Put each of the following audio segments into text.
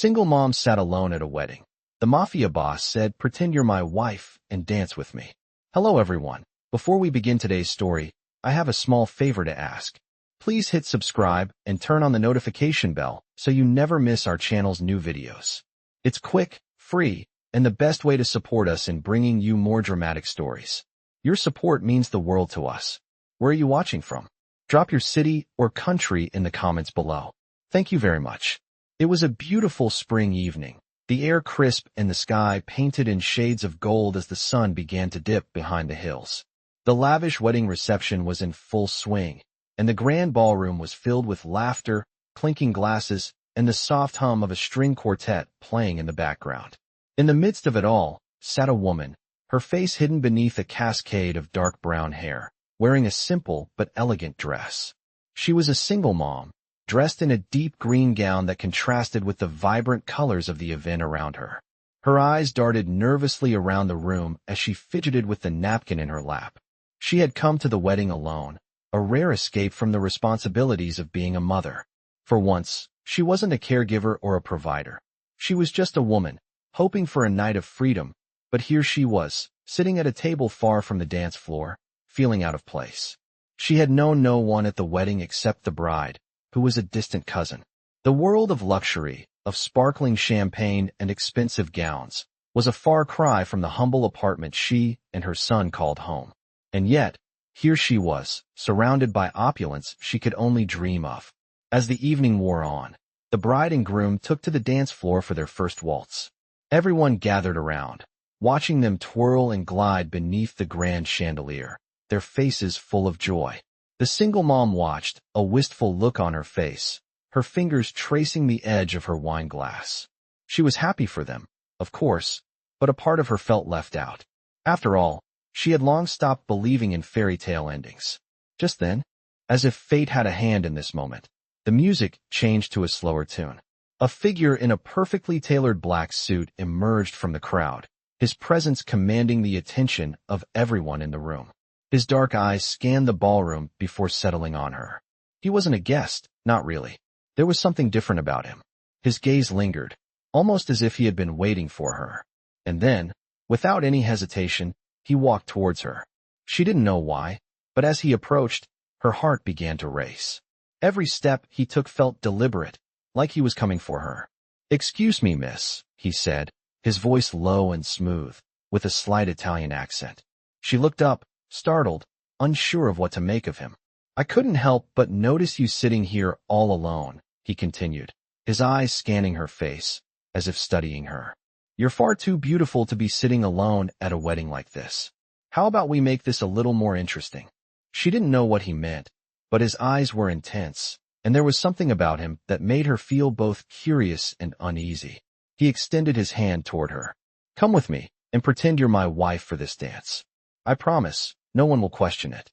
Single mom sat alone at a wedding. The Mafia boss said, "Pretend you're my wife and dance with me." Hello everyone. Before we begin today's story, I have a small favor to ask. Please hit subscribe and turn on the notification bell so you never miss our channel's new videos. It's quick, free, and the best way to support us in bringing you more dramatic stories. Your support means the world to us. Where are you watching from? Drop your city or country in the comments below. Thank you very much. It was a beautiful spring evening, the air crisp and the sky painted in shades of gold as the sun began to dip behind the hills. The lavish wedding reception was in full swing, and the grand ballroom was filled with laughter, clinking glasses, and the soft hum of a string quartet playing in the background. In the midst of it all sat a woman, her face hidden beneath a cascade of dark brown hair, wearing a simple but elegant dress. She was a single mom, dressed in a deep green gown that contrasted with the vibrant colors of the event around her. Her eyes darted nervously around the room as she fidgeted with the napkin in her lap. She had come to the wedding alone, a rare escape from the responsibilities of being a mother. For once, she wasn't a caregiver or a provider. She was just a woman, hoping for a night of freedom, but here she was, sitting at a table far from the dance floor, feeling out of place. She had known no one at the wedding except the bride, who was a distant cousin. The world of luxury, of sparkling champagne and expensive gowns, was a far cry from the humble apartment she and her son called home. And yet, here she was, surrounded by opulence she could only dream of. As the evening wore on, the bride and groom took to the dance floor for their first waltz. Everyone gathered around, watching them twirl and glide beneath the grand chandelier, their faces full of joy. The single mom watched, a wistful look on her face, her fingers tracing the edge of her wine glass. She was happy for them, of course, but a part of her felt left out. After all, she had long stopped believing in fairy tale endings. Just then, as if fate had a hand in this moment, the music changed to a slower tune. A figure in a perfectly tailored black suit emerged from the crowd, his presence commanding the attention of everyone in the room. His dark eyes scanned the ballroom before settling on her. He wasn't a guest, not really. There was something different about him. His gaze lingered, almost as if he had been waiting for her. And then, without any hesitation, he walked towards her. She didn't know why, but as he approached, her heart began to race. Every step he took felt deliberate, like he was coming for her. "Excuse me, miss," he said, his voice low and smooth, with a slight Italian accent. She looked up, startled, unsure of what to make of him. "I couldn't help but notice you sitting here all alone," he continued, his eyes scanning her face, as if studying her. "You're far too beautiful to be sitting alone at a wedding like this. How about we make this a little more interesting?" She didn't know what he meant, but his eyes were intense, and there was something about him that made her feel both curious and uneasy. He extended his hand toward her. "Come with me, and pretend you're my wife for this dance. I promise, no one will question it."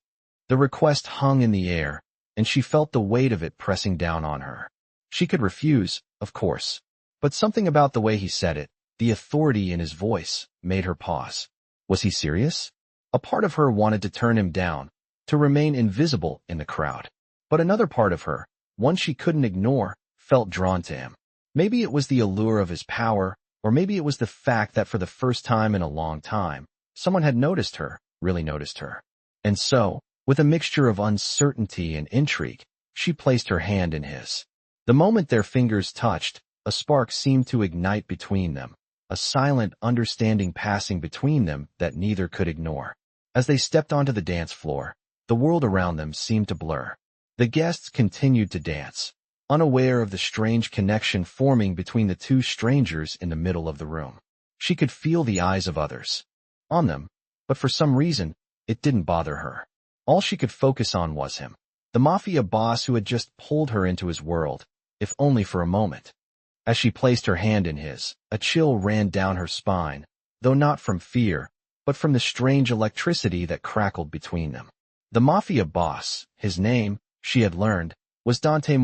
The request hung in the air, and she felt the weight of it pressing down on her. She could refuse, of course, but something about the way he said it, the authority in his voice, made her pause. Was he serious? A part of her wanted to turn him down, to remain invisible in the crowd. But another part of her, one she couldn't ignore, felt drawn to him. Maybe it was the allure of his power, or maybe it was the fact that for the first time in a long time, someone had noticed her, really noticed her. And so, with a mixture of uncertainty and intrigue, she placed her hand in his. The moment their fingers touched, a spark seemed to ignite between them, a silent understanding passing between them that neither could ignore. As they stepped onto the dance floor, the world around them seemed to blur. The guests continued to dance, unaware of the strange connection forming between the two strangers in the middle of the room. She could feel the eyes of others on them, but for some reason, it didn't bother her. All she could focus on was him, the Mafia boss who had just pulled her into his world, if only for a moment. As she placed her hand in his, a chill ran down her spine, though not from fear, but from the strange electricity that crackled between them. The Mafia boss, his name, she had learned, was Dante,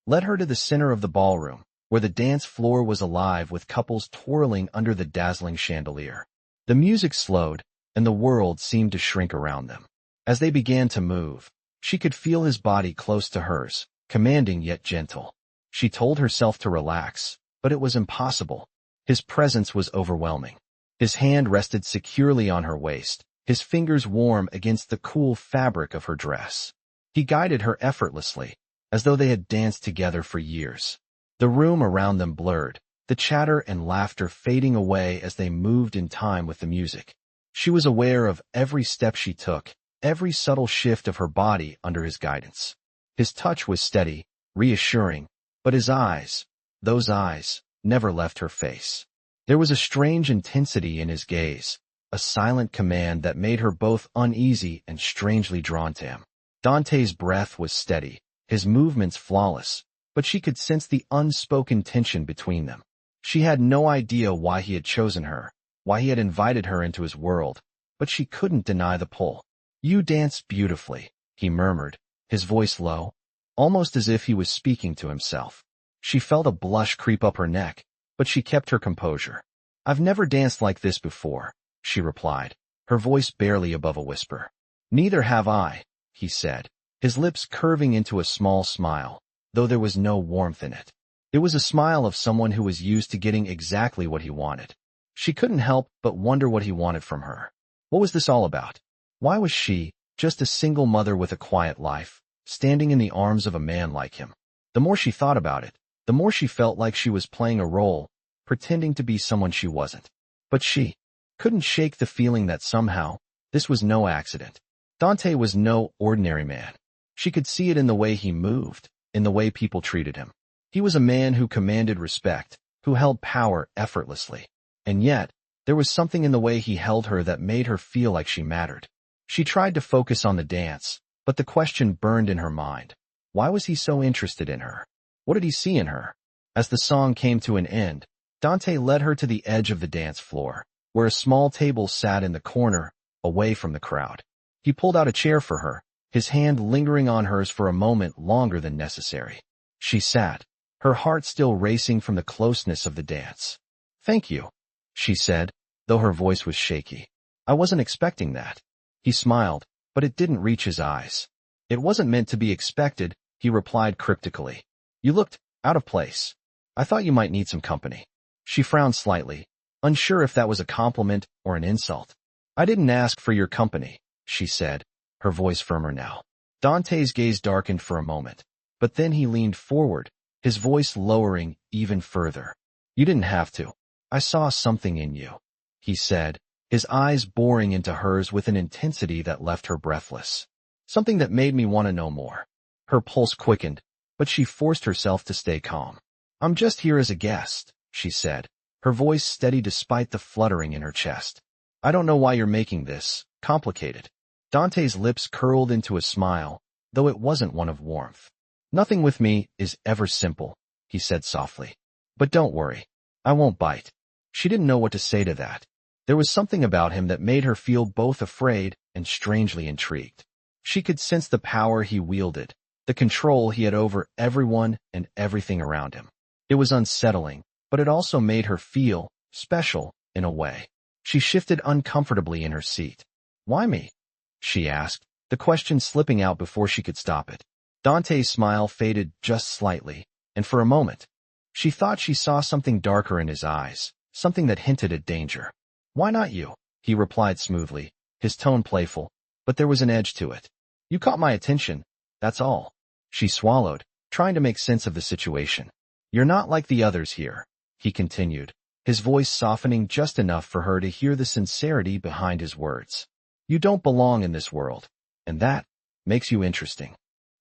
led her to the center of the ballroom, where the dance floor was alive with couples twirling under the dazzling chandelier. The music slowed, and the world seemed to shrink around them. As they began to move, she could feel his body close to hers, commanding yet gentle. She told herself to relax, but it was impossible. His presence was overwhelming. His hand rested securely on her waist, his fingers warm against the cool fabric of her dress. He guided her effortlessly, as though they had danced together for years. The room around them blurred, the chatter and laughter fading away as they moved in time with the music. She was aware of every step she took, every subtle shift of her body under his guidance. His touch was steady, reassuring, but his eyes, those eyes, never left her face. There was a strange intensity in his gaze, a silent command that made her both uneasy and strangely drawn to him. Dante's breath was steady, his movements flawless, but she could sense the unspoken tension between them. She had no idea why he had chosen her, why he had invited her into his world, but she couldn't deny the pull. "You dance beautifully," he murmured, his voice low, almost as if he was speaking to himself. She felt a blush creep up her neck, but she kept her composure. "I've never danced like this before," she replied, her voice barely above a whisper. "Neither have I," he said, his lips curving into a small smile, though there was no warmth in it. It was a smile of someone who was used to getting exactly what he wanted. She couldn't help but wonder what he wanted from her. What was this all about? Why was she, just a single mother with a quiet life, standing in the arms of a man like him? The more she thought about it, the more she felt like she was playing a role, pretending to be someone she wasn't. But she couldn't shake the feeling that somehow, this was no accident. Dante was no ordinary man. She could see it in the way he moved, in the way people treated him. He was a man who commanded respect, who held power effortlessly. And yet, there was something in the way he held her that made her feel like she mattered. She tried to focus on the dance, but the question burned in her mind. Why was he so interested in her? What did he see in her? As the song came to an end, Dante led her to the edge of the dance floor, where a small table sat in the corner, away from the crowd. He pulled out a chair for her, his hand lingering on hers for a moment longer than necessary. She sat, her heart still racing from the closeness of the dance. "Thank you," she said, though her voice was shaky. "I wasn't expecting that." He smiled, but it didn't reach his eyes. "It wasn't meant to be expected," he replied cryptically. "You looked out of place. I thought you might need some company." She frowned slightly, unsure if that was a compliment or an insult. "I didn't ask for your company," she said, her voice firmer now. Dante's gaze darkened for a moment, but then he leaned forward, his voice lowering even further. "You didn't have to. I saw something in you," he said, his eyes boring into hers with an intensity that left her breathless. "Something that made me want to know more." Her pulse quickened, but she forced herself to stay calm. "I'm just here as a guest," she said, her voice steady despite the fluttering in her chest. "I don't know why you're making this complicated." Dante's lips curled into a smile, though it wasn't one of warmth. "Nothing with me is ever simple," he said softly. "But don't worry. I won't bite." She didn't know what to say to that. There was something about him that made her feel both afraid and strangely intrigued. She could sense the power he wielded, the control he had over everyone and everything around him. It was unsettling, but it also made her feel special in a way. She shifted uncomfortably in her seat. "Why me?" she asked, the question slipping out before she could stop it. Dante's smile faded just slightly, and for a moment, she thought she saw something darker in his eyes, something that hinted at danger. "Why not you?" he replied smoothly, his tone playful, but there was an edge to it. "You caught my attention, that's all." She swallowed, trying to make sense of the situation. "You're not like the others here," he continued, his voice softening just enough for her to hear the sincerity behind his words. "You don't belong in this world, and that makes you interesting."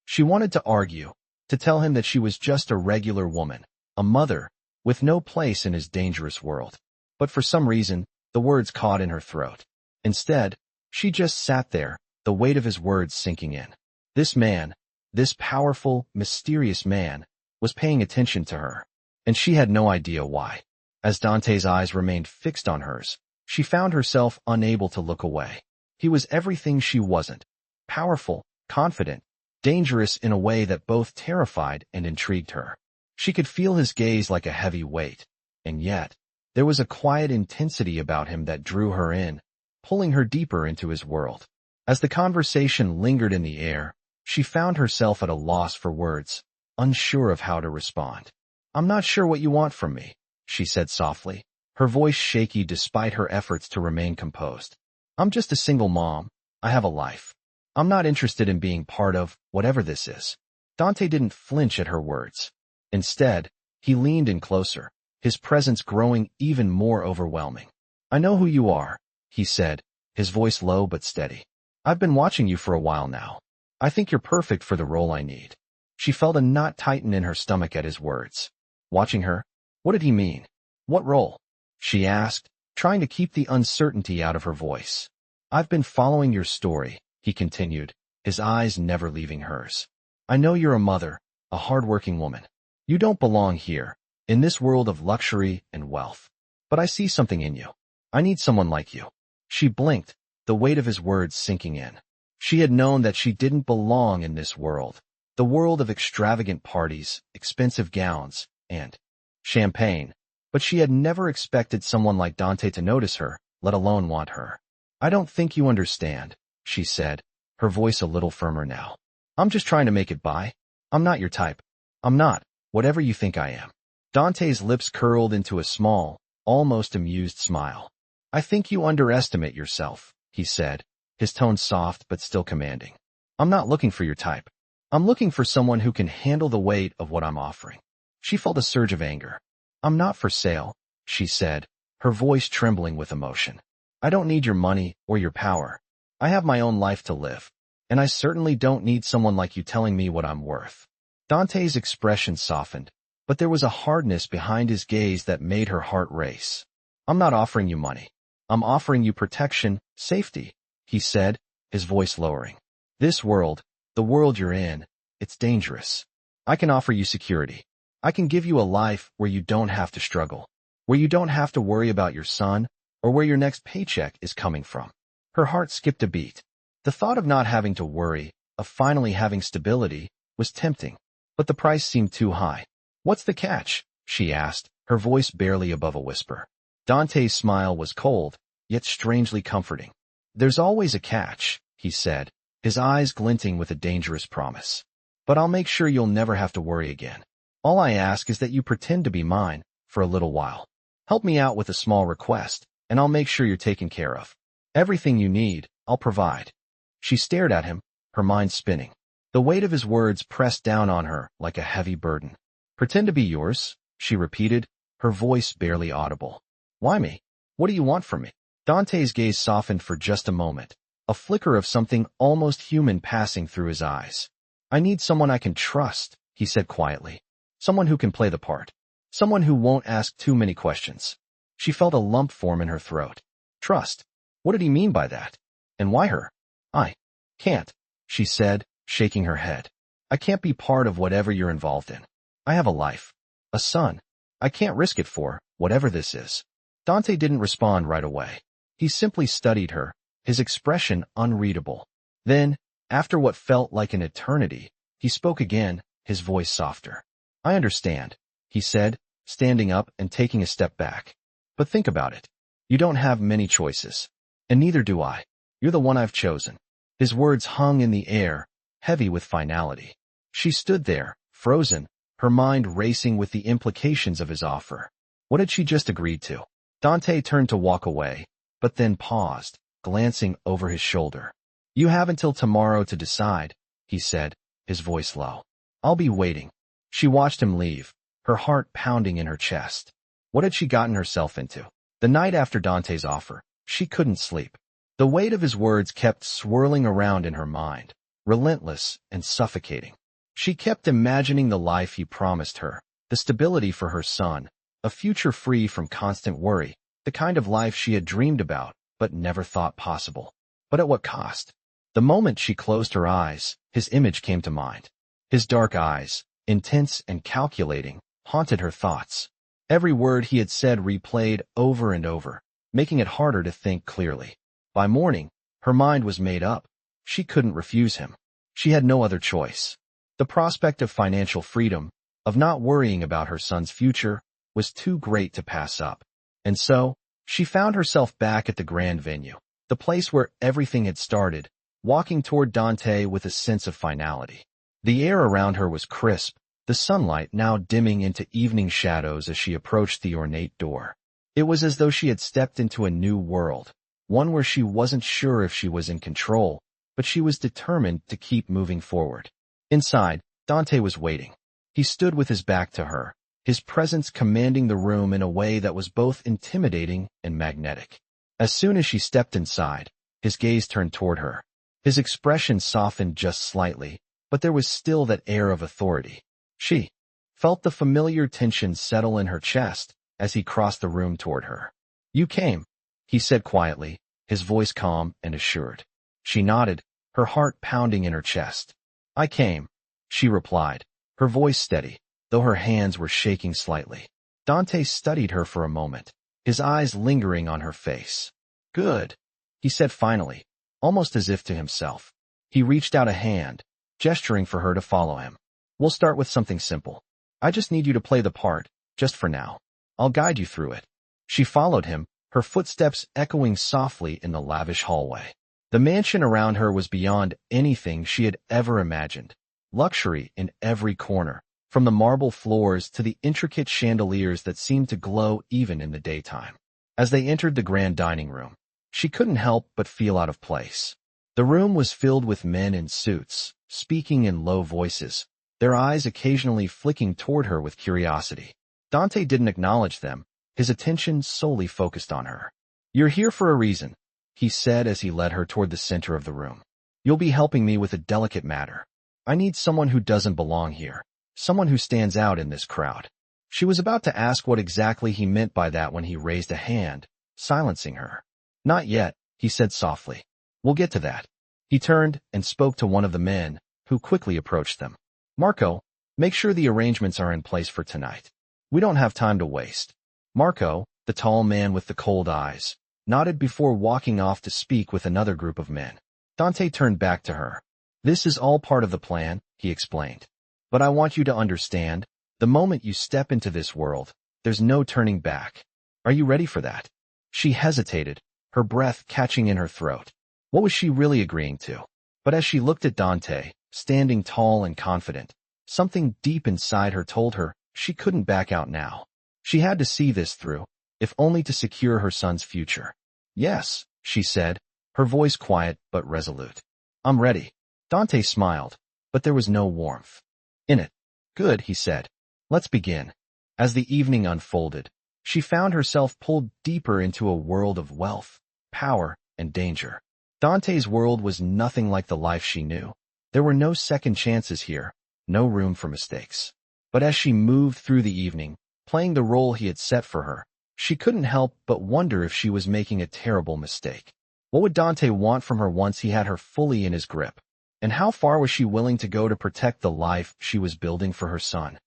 She wanted to argue, to tell him that she was just a regular woman, a mother, with no place in his dangerous world. But for some reason, the words caught in her throat. Instead, she just sat there, the weight of his words sinking in. This man, this powerful, mysterious man, was paying attention to her, and she had no idea why. As Dante's eyes remained fixed on hers, she found herself unable to look away. He was everything she wasn't. Powerful, confident, dangerous in a way that both terrified and intrigued her. She could feel his gaze like a heavy weight, and yet, there was a quiet intensity about him that drew her in, pulling her deeper into his world. As the conversation lingered in the air, she found herself at a loss for words, unsure of how to respond. I'm not sure what you want from me, she said softly, her voice shaky despite her efforts to remain composed. I'm just a single mom. I have a life. I'm not interested in being part of whatever this is. Dante didn't flinch at her words. Instead, he leaned in closer, his presence growing even more overwhelming. I know who you are, he said, his voice low but steady. I've been watching you for a while now. I think you're perfect for the role I need. She felt a knot tighten in her stomach at his words. Watching her? What did he mean? What role? She asked, trying to keep the uncertainty out of her voice. I've been following your story, he continued, his eyes never leaving hers. I know you're a mother, a hard-working woman. You don't belong here, in this world of luxury and wealth. But I see something in you. I need someone like you. She blinked, the weight of his words sinking in. She had known that she didn't belong in this world, the world of extravagant parties, expensive gowns, and champagne, but she had never expected someone like Dante to notice her, let alone want her. I don't think you understand, she said, her voice a little firmer now. I'm just trying to make it by. I'm not your type. I'm not, whatever you think I am. Dante's lips curled into a small, almost amused smile. I think you underestimate yourself, he said, his tone soft but still commanding. I'm not looking for your type. I'm looking for someone who can handle the weight of what I'm offering. She felt a surge of anger. I'm not for sale, she said, her voice trembling with emotion. I don't need your money or your power. I have my own life to live, and I certainly don't need someone like you telling me what I'm worth. Dante's expression softened, but there was a hardness behind his gaze that made her heart race. I'm not offering you money. I'm offering you protection, safety, he said, his voice lowering. This world, the world you're in, it's dangerous. I can offer you security. I can give you a life where you don't have to struggle, where you don't have to worry about your son, or where your next paycheck is coming from. Her heart skipped a beat. The thought of not having to worry, of finally having stability, was tempting, but the price seemed too high. What's the catch? She asked, her voice barely above a whisper. Dante's smile was cold, yet strangely comforting. There's always a catch, he said, his eyes glinting with a dangerous promise. But I'll make sure you'll never have to worry again. All I ask is that you pretend to be mine for a little while. Help me out with a small request, and I'll make sure you're taken care of. Everything you need, I'll provide. She stared at him, her mind spinning. The weight of his words pressed down on her like a heavy burden. Pretend to be yours, she repeated, her voice barely audible. Why me? What do you want from me? Dante's gaze softened for just a moment, a flicker of something almost human passing through his eyes. I need someone I can trust, he said quietly. Someone who can play the part. Someone who won't ask too many questions. She felt a lump form in her throat. Trust. What did he mean by that? And why her? I can't, she said, shaking her head. I can't be part of whatever you're involved in. I have a life. A son. I can't risk it for whatever this is. Dante didn't respond right away. He simply studied her, his expression unreadable. Then, after what felt like an eternity, he spoke again, his voice softer. I understand, he said, standing up and taking a step back. But think about it. You don't have many choices. And neither do I. You're the one I've chosen. His words hung in the air, heavy with finality. She stood there, frozen, her mind racing with the implications of his offer. What had she just agreed to? Dante turned to walk away, but then paused, glancing over his shoulder. You have until tomorrow to decide, he said, his voice low. I'll be waiting. She watched him leave, her heart pounding in her chest. What had she gotten herself into? The night after Dante's offer, she couldn't sleep. The weight of his words kept swirling around in her mind, relentless and suffocating. She kept imagining the life he promised her, the stability for her son, a future free from constant worry, the kind of life she had dreamed about but never thought possible. But at what cost? The moment she closed her eyes, his image came to mind. His dark eyes, intense and calculating, haunted her thoughts. Every word he had said replayed over and over, making it harder to think clearly. By morning, her mind was made up. She couldn't refuse him. She had no other choice. The prospect of financial freedom, of not worrying about her son's future, was too great to pass up. And so, she found herself back at the grand venue, the place where everything had started, walking toward Dante with a sense of finality. The air around her was crisp, the sunlight now dimming into evening shadows as she approached the ornate door. It was as though she had stepped into a new world, one where she wasn't sure if she was in control, but she was determined to keep moving forward. Inside, Dante was waiting. He stood with his back to her, his presence commanding the room in a way that was both intimidating and magnetic. As soon as she stepped inside, his gaze turned toward her. His expression softened just slightly, but there was still that air of authority. She felt the familiar tension settle in her chest as he crossed the room toward her. "You came," he said quietly, his voice calm and assured. She nodded, her heart pounding in her chest. "I came," she replied, her voice steady, though her hands were shaking slightly. Dante studied her for a moment, his eyes lingering on her face. "Good," he said finally, almost as if to himself. He reached out a hand, gesturing for her to follow him. "We'll start with something simple. I just need you to play the part, just for now. I'll guide you through it." She followed him, her footsteps echoing softly in the lavish hallway. The mansion around her was beyond anything she had ever imagined. Luxury in every corner, from the marble floors to the intricate chandeliers that seemed to glow even in the daytime. As they entered the grand dining room, she couldn't help but feel out of place. The room was filled with men in suits, speaking in low voices, their eyes occasionally flicking toward her with curiosity. Dante didn't acknowledge them, his attention solely focused on her. "You're here for a reason," he said as he led her toward the center of the room. "You'll be helping me with a delicate matter. I need someone who doesn't belong here, someone who stands out in this crowd." She was about to ask what exactly he meant by that when he raised a hand, silencing her. "Not yet," he said softly. "We'll get to that." He turned and spoke to one of the men, who quickly approached them. "Marco, make sure the arrangements are in place for tonight. We don't have time to waste." Marco, the tall man with the cold eyes, nodded before walking off to speak with another group of men. Dante turned back to her. "This is all part of the plan," he explained. "But I want you to understand, the moment you step into this world, there's no turning back. Are you ready for that?" She hesitated, her breath catching in her throat. What was she really agreeing to? But as she looked at Dante, standing tall and confident, something deep inside her told her she couldn't back out now. She had to see this through, if only to secure her son's future. "Yes," she said, her voice quiet but resolute. "I'm ready." Dante smiled, but there was no warmth in it. "Good," he said. "Let's begin." As the evening unfolded, she found herself pulled deeper into a world of wealth, power, and danger. Dante's world was nothing like the life she knew. There were no second chances here, no room for mistakes. But as she moved through the evening, playing the role he had set for her, she couldn't help but wonder if she was making a terrible mistake. What would Dante want from her once he had her fully in his grip? And how far was she willing to go to protect the life she was building for her son?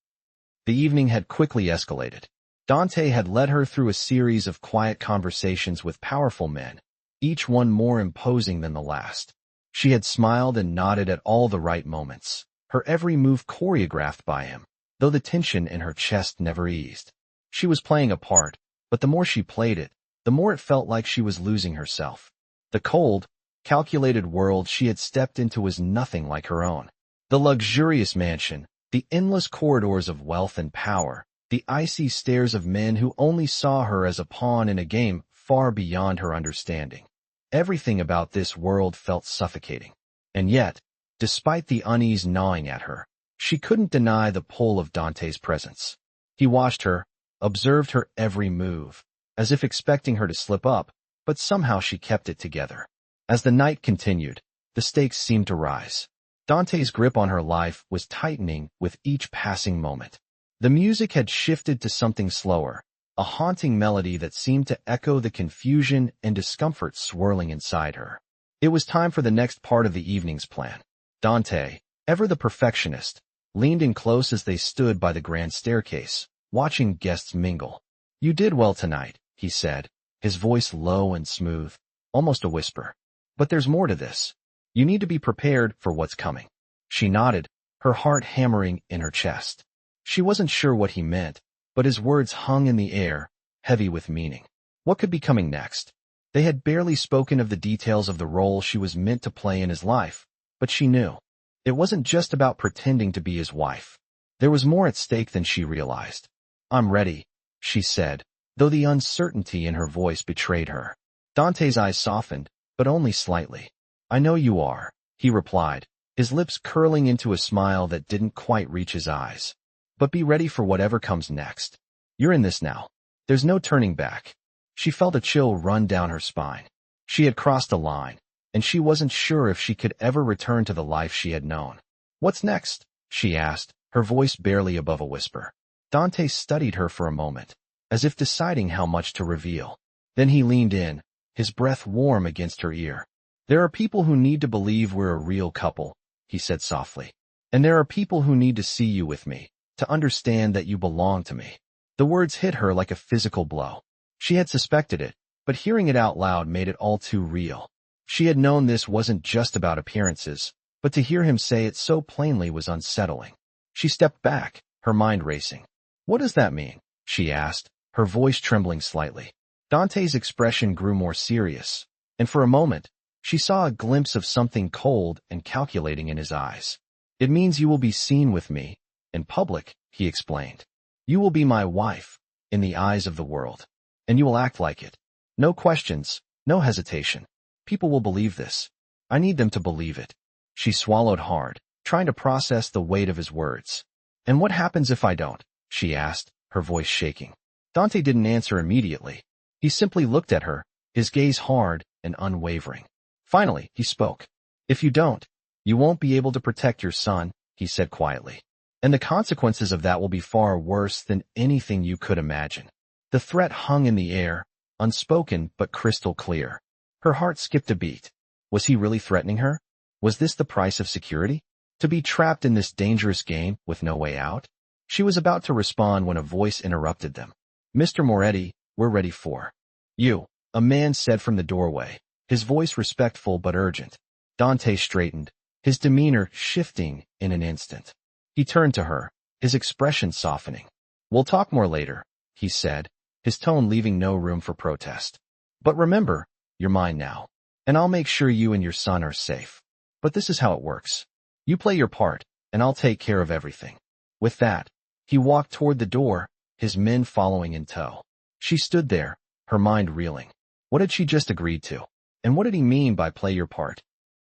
The evening had quickly escalated. Dante had led her through a series of quiet conversations with powerful men, each one more imposing than the last. She had smiled and nodded at all the right moments, her every move choreographed by him, though the tension in her chest never eased. She was playing a part, but the more she played it, the more it felt like she was losing herself. The cold, calculated world she had stepped into was nothing like her own. The luxurious mansion, the endless corridors of wealth and power, the icy stares of men who only saw her as a pawn in a game far beyond her understanding. Everything about this world felt suffocating. And yet, despite the unease gnawing at her, she couldn't deny the pull of Dante's presence. He watched her, observed her every move, as if expecting her to slip up, but somehow she kept it together. As the night continued, the stakes seemed to rise. Dante's grip on her life was tightening with each passing moment. The music had shifted to something slower, a haunting melody that seemed to echo the confusion and discomfort swirling inside her. It was time for the next part of the evening's plan. Dante, ever the perfectionist, leaned in close as they stood by the grand staircase, watching guests mingle. "You did well tonight," he said, his voice low and smooth, almost a whisper. "But there's more to this. You need to be prepared for what's coming." She nodded, her heart hammering in her chest. She wasn't sure what he meant, but his words hung in the air, heavy with meaning. What could be coming next? They had barely spoken of the details of the role she was meant to play in his life, but she knew. It wasn't just about pretending to be his wife. There was more at stake than she realized. "I'm ready," she said, though the uncertainty in her voice betrayed her. Dante's eyes softened, but only slightly. "I know you are," he replied, his lips curling into a smile that didn't quite reach his eyes. "But be ready for whatever comes next. You're in this now. There's no turning back." She felt a chill run down her spine. She had crossed a line, and she wasn't sure if she could ever return to the life she had known. "What's next?" she asked, her voice barely above a whisper. Dante studied her for a moment, as if deciding how much to reveal. Then he leaned in, his breath warm against her ear. "There are people who need to believe we're a real couple," he said softly. "And there are people who need to see you with me, to understand that you belong to me." The words hit her like a physical blow. She had suspected it, but hearing it out loud made it all too real. She had known this wasn't just about appearances, but to hear him say it so plainly was unsettling. She stepped back, her mind racing. "What does that mean?" she asked, her voice trembling slightly. Dante's expression grew more serious, and for a moment, she saw a glimpse of something cold and calculating in his eyes. "It means you will be seen with me, in public," he explained. "You will be my wife, in the eyes of the world. And you will act like it. No questions, no hesitation. People will believe this. I need them to believe it." She swallowed hard, trying to process the weight of his words. "And what happens if I don't?" she asked, her voice shaking. Dante didn't answer immediately. He simply looked at her, his gaze hard and unwavering. Finally, he spoke. "If you don't, you won't be able to protect your son," he said quietly. "And the consequences of that will be far worse than anything you could imagine." The threat hung in the air, unspoken but crystal clear. Her heart skipped a beat. Was he really threatening her? Was this the price of security? To be trapped in this dangerous game with no way out? She was about to respond when a voice interrupted them. "Mr. Moretti, we're ready for you," a man said from the doorway, his voice respectful but urgent. Dante straightened, his demeanor shifting in an instant. He turned to her, his expression softening. "We'll talk more later," he said, his tone leaving no room for protest. "But remember, you're mine now, and I'll make sure you and your son are safe. But this is how it works. You play your part, and I'll take care of everything." With that, he walked toward the door, his men following in tow. She stood there, her mind reeling. What had she just agreed to? And what did he mean by play your part?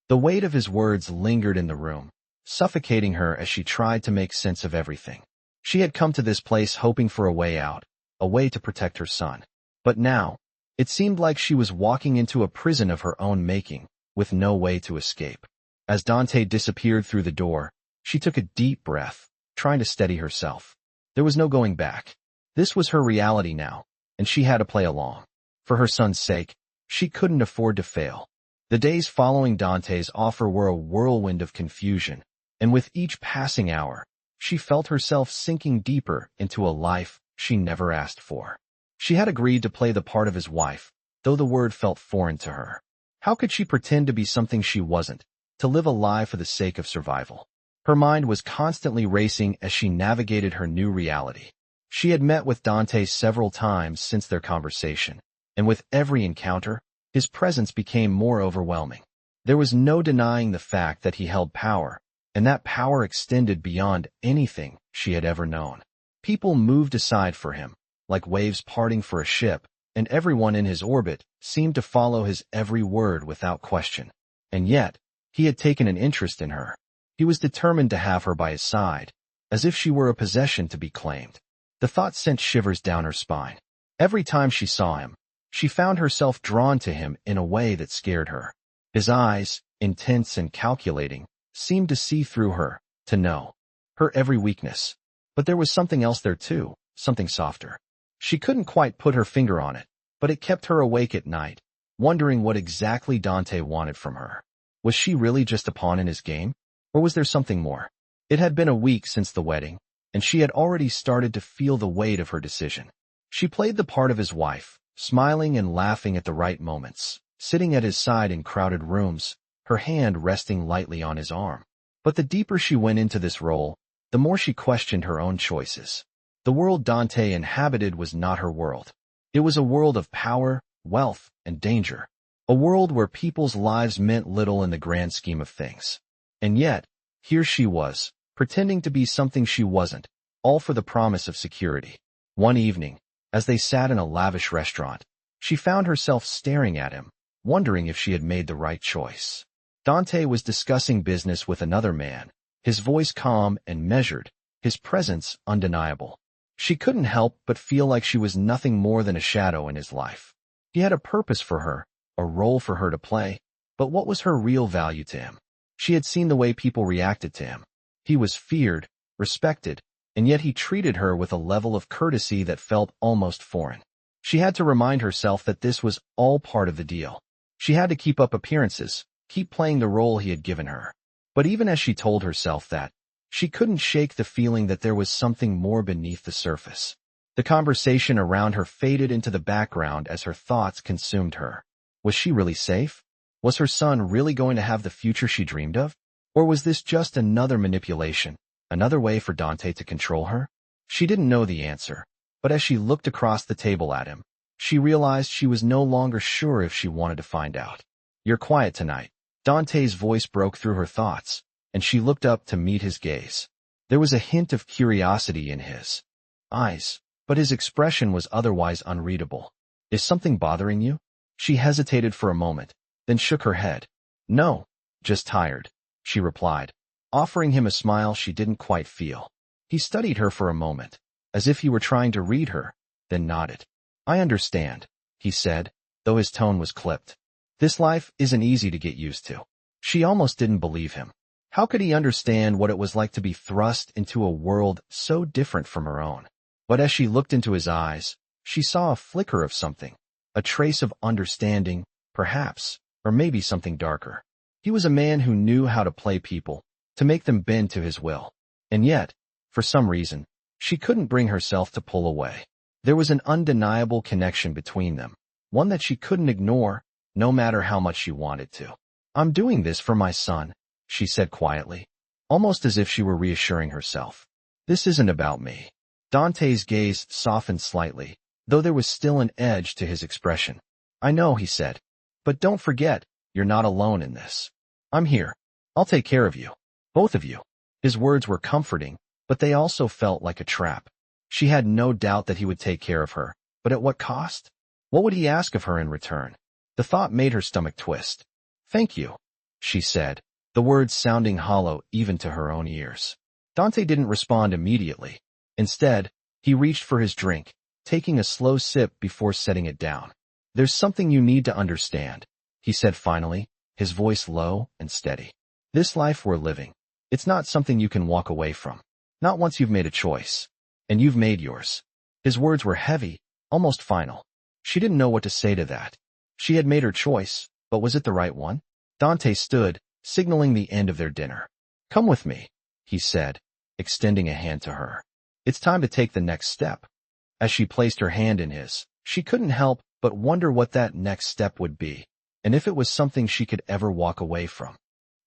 The weight of his words lingered in the room, suffocating her as she tried to make sense of everything. She had come to this place hoping for a way out, a way to protect her son. But now, it seemed like she was walking into a prison of her own making, with no way to escape. As Dante disappeared through the door, she took a deep breath, trying to steady herself. There was no going back. This was her reality now, and she had to play along. For her son's sake, she couldn't afford to fail. The days following Dante's offer were a whirlwind of confusion, and with each passing hour, she felt herself sinking deeper into a life she never asked for. She had agreed to play the part of his wife, though the word felt foreign to her. How could she pretend to be something she wasn't, to live a lie for the sake of survival? Her mind was constantly racing as she navigated her new reality. She had met with Dante several times since their conversation, and with every encounter, his presence became more overwhelming. There was no denying the fact that he held power, and that power extended beyond anything she had ever known. People moved aside for him, like waves parting for a ship, and everyone in his orbit seemed to follow his every word without question. And yet, he had taken an interest in her. He was determined to have her by his side, as if she were a possession to be claimed. The thought sent shivers down her spine. Every time she saw him, she found herself drawn to him in a way that scared her. His eyes, intense and calculating, seemed to see through her, to know her every weakness. But there was something else there too, something softer. She couldn't quite put her finger on it, but it kept her awake at night, wondering what exactly Dante wanted from her. Was she really just a pawn in his game? Or was there something more? It had been a week since the wedding, and she had already started to feel the weight of her decision. She played the part of his wife, smiling and laughing at the right moments, sitting at his side in crowded rooms, her hand resting lightly on his arm. But the deeper she went into this role, the more she questioned her own choices. The world Dante inhabited was not her world. It was a world of power, wealth, and danger. A world where people's lives meant little in the grand scheme of things. And yet, here she was, pretending to be something she wasn't, all for the promise of security. One evening, as they sat in a lavish restaurant, she found herself staring at him, wondering if she had made the right choice. Dante was discussing business with another man, his voice calm and measured, his presence undeniable. She couldn't help but feel like she was nothing more than a shadow in his life. He had a purpose for her, a role for her to play, but what was her real value to him? She had seen the way people reacted to him. He was feared, respected, and yet he treated her with a level of courtesy that felt almost foreign. She had to remind herself that this was all part of the deal. She had to keep up appearances, keep playing the role he had given her. But even as she told herself that, she couldn't shake the feeling that there was something more beneath the surface. The conversation around her faded into the background as her thoughts consumed her. Was she really safe? Was her son really going to have the future she dreamed of? Or was this just another manipulation, another way for Dante to control her? She didn't know the answer, but as she looked across the table at him, she realized she was no longer sure if she wanted to find out. "You're quiet tonight." Dante's voice broke through her thoughts, and she looked up to meet his gaze. There was a hint of curiosity in his eyes, but his expression was otherwise unreadable. "Is something bothering you?" She hesitated for a moment, then shook her head. "No, just tired," she replied, offering him a smile she didn't quite feel. He studied her for a moment, as if he were trying to read her, then nodded. "I understand," he said, though his tone was clipped. This life isn't easy to get used to. She almost didn't believe him. How could he understand what it was like to be thrust into a world so different from her own? But as she looked into his eyes, she saw a flicker of something, a trace of understanding, perhaps, or maybe something darker. He was a man who knew how to play people, to make them bend to his will. And yet, for some reason, she couldn't bring herself to pull away. There was an undeniable connection between them, one that she couldn't ignore, no matter how much she wanted to. "I'm doing this for my son," she said quietly, almost as if she were reassuring herself. "This isn't about me." Dante's gaze softened slightly, though there was still an edge to his expression. "I know," he said, "but don't forget, you're not alone in this. I'm here. I'll take care of you. Both of you." His words were comforting, but they also felt like a trap. She had no doubt that he would take care of her, but at what cost? What would he ask of her in return? The thought made her stomach twist. "Thank you," she said, the words sounding hollow even to her own ears. Dante didn't respond immediately. Instead, he reached for his drink, taking a slow sip before setting it down. "There's something you need to understand," he said finally, his voice low and steady. "This life we're living, it's not something you can walk away from. Not once you've made a choice. And you've made yours." His words were heavy, almost final. She didn't know what to say to that. She had made her choice, but was it the right one? Dante stood, signaling the end of their dinner. "Come with me," he said, extending a hand to her. "It's time to take the next step." As she placed her hand in his, she couldn't help but wonder what that next step would be, and if it was something she could ever walk away from.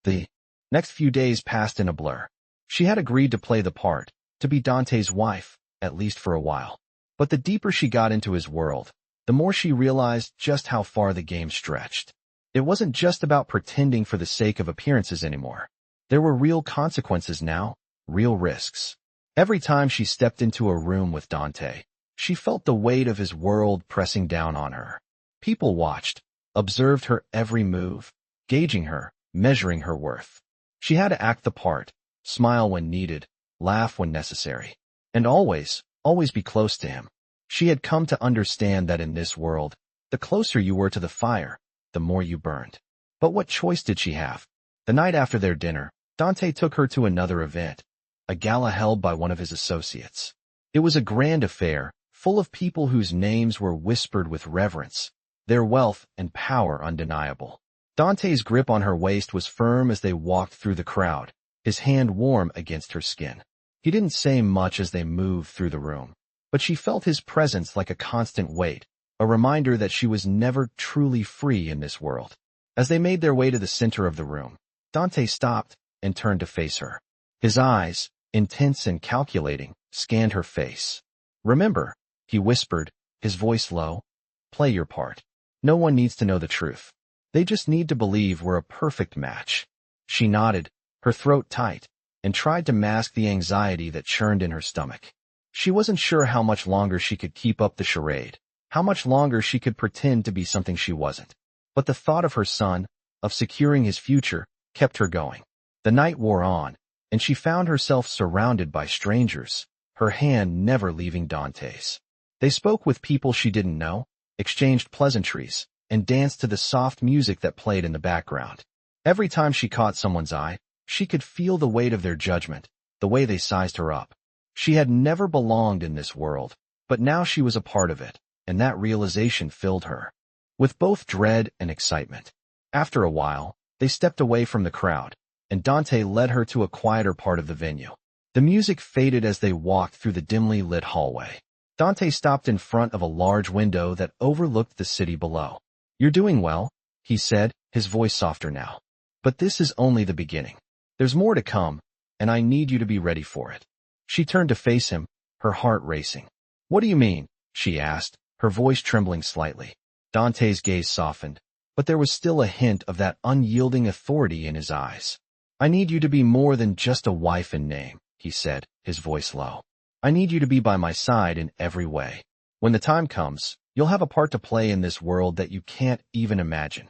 The next few days passed in a blur. She had agreed to play the part, to be Dante's wife, at least for a while. But the deeper she got into his world, the more she realized just how far the game stretched. It wasn't just about pretending for the sake of appearances anymore. There were real consequences now, real risks. Every time she stepped into a room with Dante, she felt the weight of his world pressing down on her. People watched, observed her every move, gauging her, measuring her worth. She had to act the part, smile when needed, laugh when necessary, and always be close to him. She had come to understand that in this world, the closer you were to the fire, the more you burned. But what choice did she have? The night after their dinner, Dante took her to another event, a gala held by one of his associates. It was a grand affair, full of people whose names were whispered with reverence, their wealth and power undeniable. Dante's grip on her waist was firm as they walked through the crowd, his hand warm against her skin. He didn't say much as they moved through the room, but she felt his presence like a constant weight, a reminder that she was never truly free in this world. As they made their way to the center of the room, Dante stopped and turned to face her. His eyes, intense and calculating, scanned her face. "Remember," he whispered, his voice low, "play your part. No one needs to know the truth. They just need to believe we're a perfect match." She nodded, her throat tight, and tried to mask the anxiety that churned in her stomach. She wasn't sure how much longer she could keep up the charade, how much longer she could pretend to be something she wasn't. But the thought of her son, of securing his future, kept her going. The night wore on, and she found herself surrounded by strangers, her hand never leaving Dante's. They spoke with people she didn't know, exchanged pleasantries, and danced to the soft music that played in the background. Every time she caught someone's eye, she could feel the weight of their judgment, the way they sized her up. She had never belonged in this world, but now she was a part of it, and that realization filled her with both dread and excitement. After a while, they stepped away from the crowd, and Dante led her to a quieter part of the venue. The music faded as they walked through the dimly lit hallway. Dante stopped in front of a large window that overlooked the city below. "You're doing well," he said, his voice softer now. "But this is only the beginning. There's more to come, and I need you to be ready for it." She turned to face him, her heart racing. "What do you mean?" she asked, her voice trembling slightly. Dante's gaze softened, but there was still a hint of that unyielding authority in his eyes. "I need you to be more than just a wife in name," he said, his voice low. "I need you to be by my side in every way. When the time comes, you'll have a part to play in this world that you can't even imagine."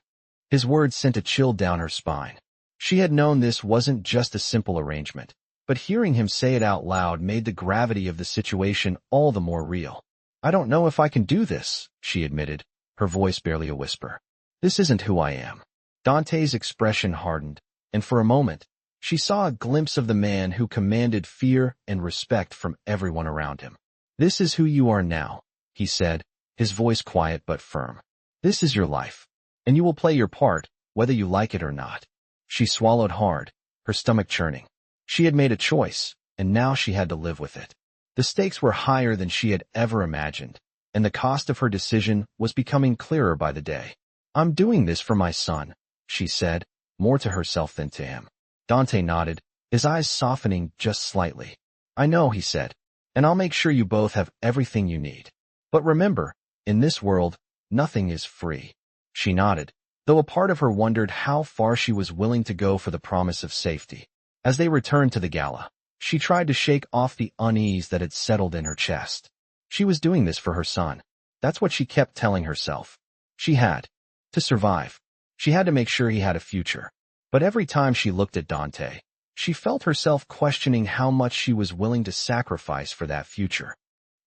His words sent a chill down her spine. She had known this wasn't just a simple arrangement, but hearing him say it out loud made the gravity of the situation all the more real. "I don't know if I can do this," she admitted, her voice barely a whisper. "This isn't who I am." Dante's expression hardened, and for a moment, she saw a glimpse of the man who commanded fear and respect from everyone around him. "This is who you are now," he said, his voice quiet but firm. "This is your life, and you will play your part, whether you like it or not." She swallowed hard, her stomach churning. She had made a choice, and now she had to live with it. The stakes were higher than she had ever imagined, and the cost of her decision was becoming clearer by the day. "I'm doing this for my son," she said, more to herself than to him. Dante nodded, his eyes softening just slightly. "I know," he said, "and I'll make sure you both have everything you need. But remember, in this world, nothing is free." She nodded, though a part of her wondered how far she was willing to go for the promise of safety. As they returned to the gala, she tried to shake off the unease that had settled in her chest. She was doing this for her son. That's what she kept telling herself. She had to survive. She had to make sure he had a future. But every time she looked at Dante, she felt herself questioning how much she was willing to sacrifice for that future.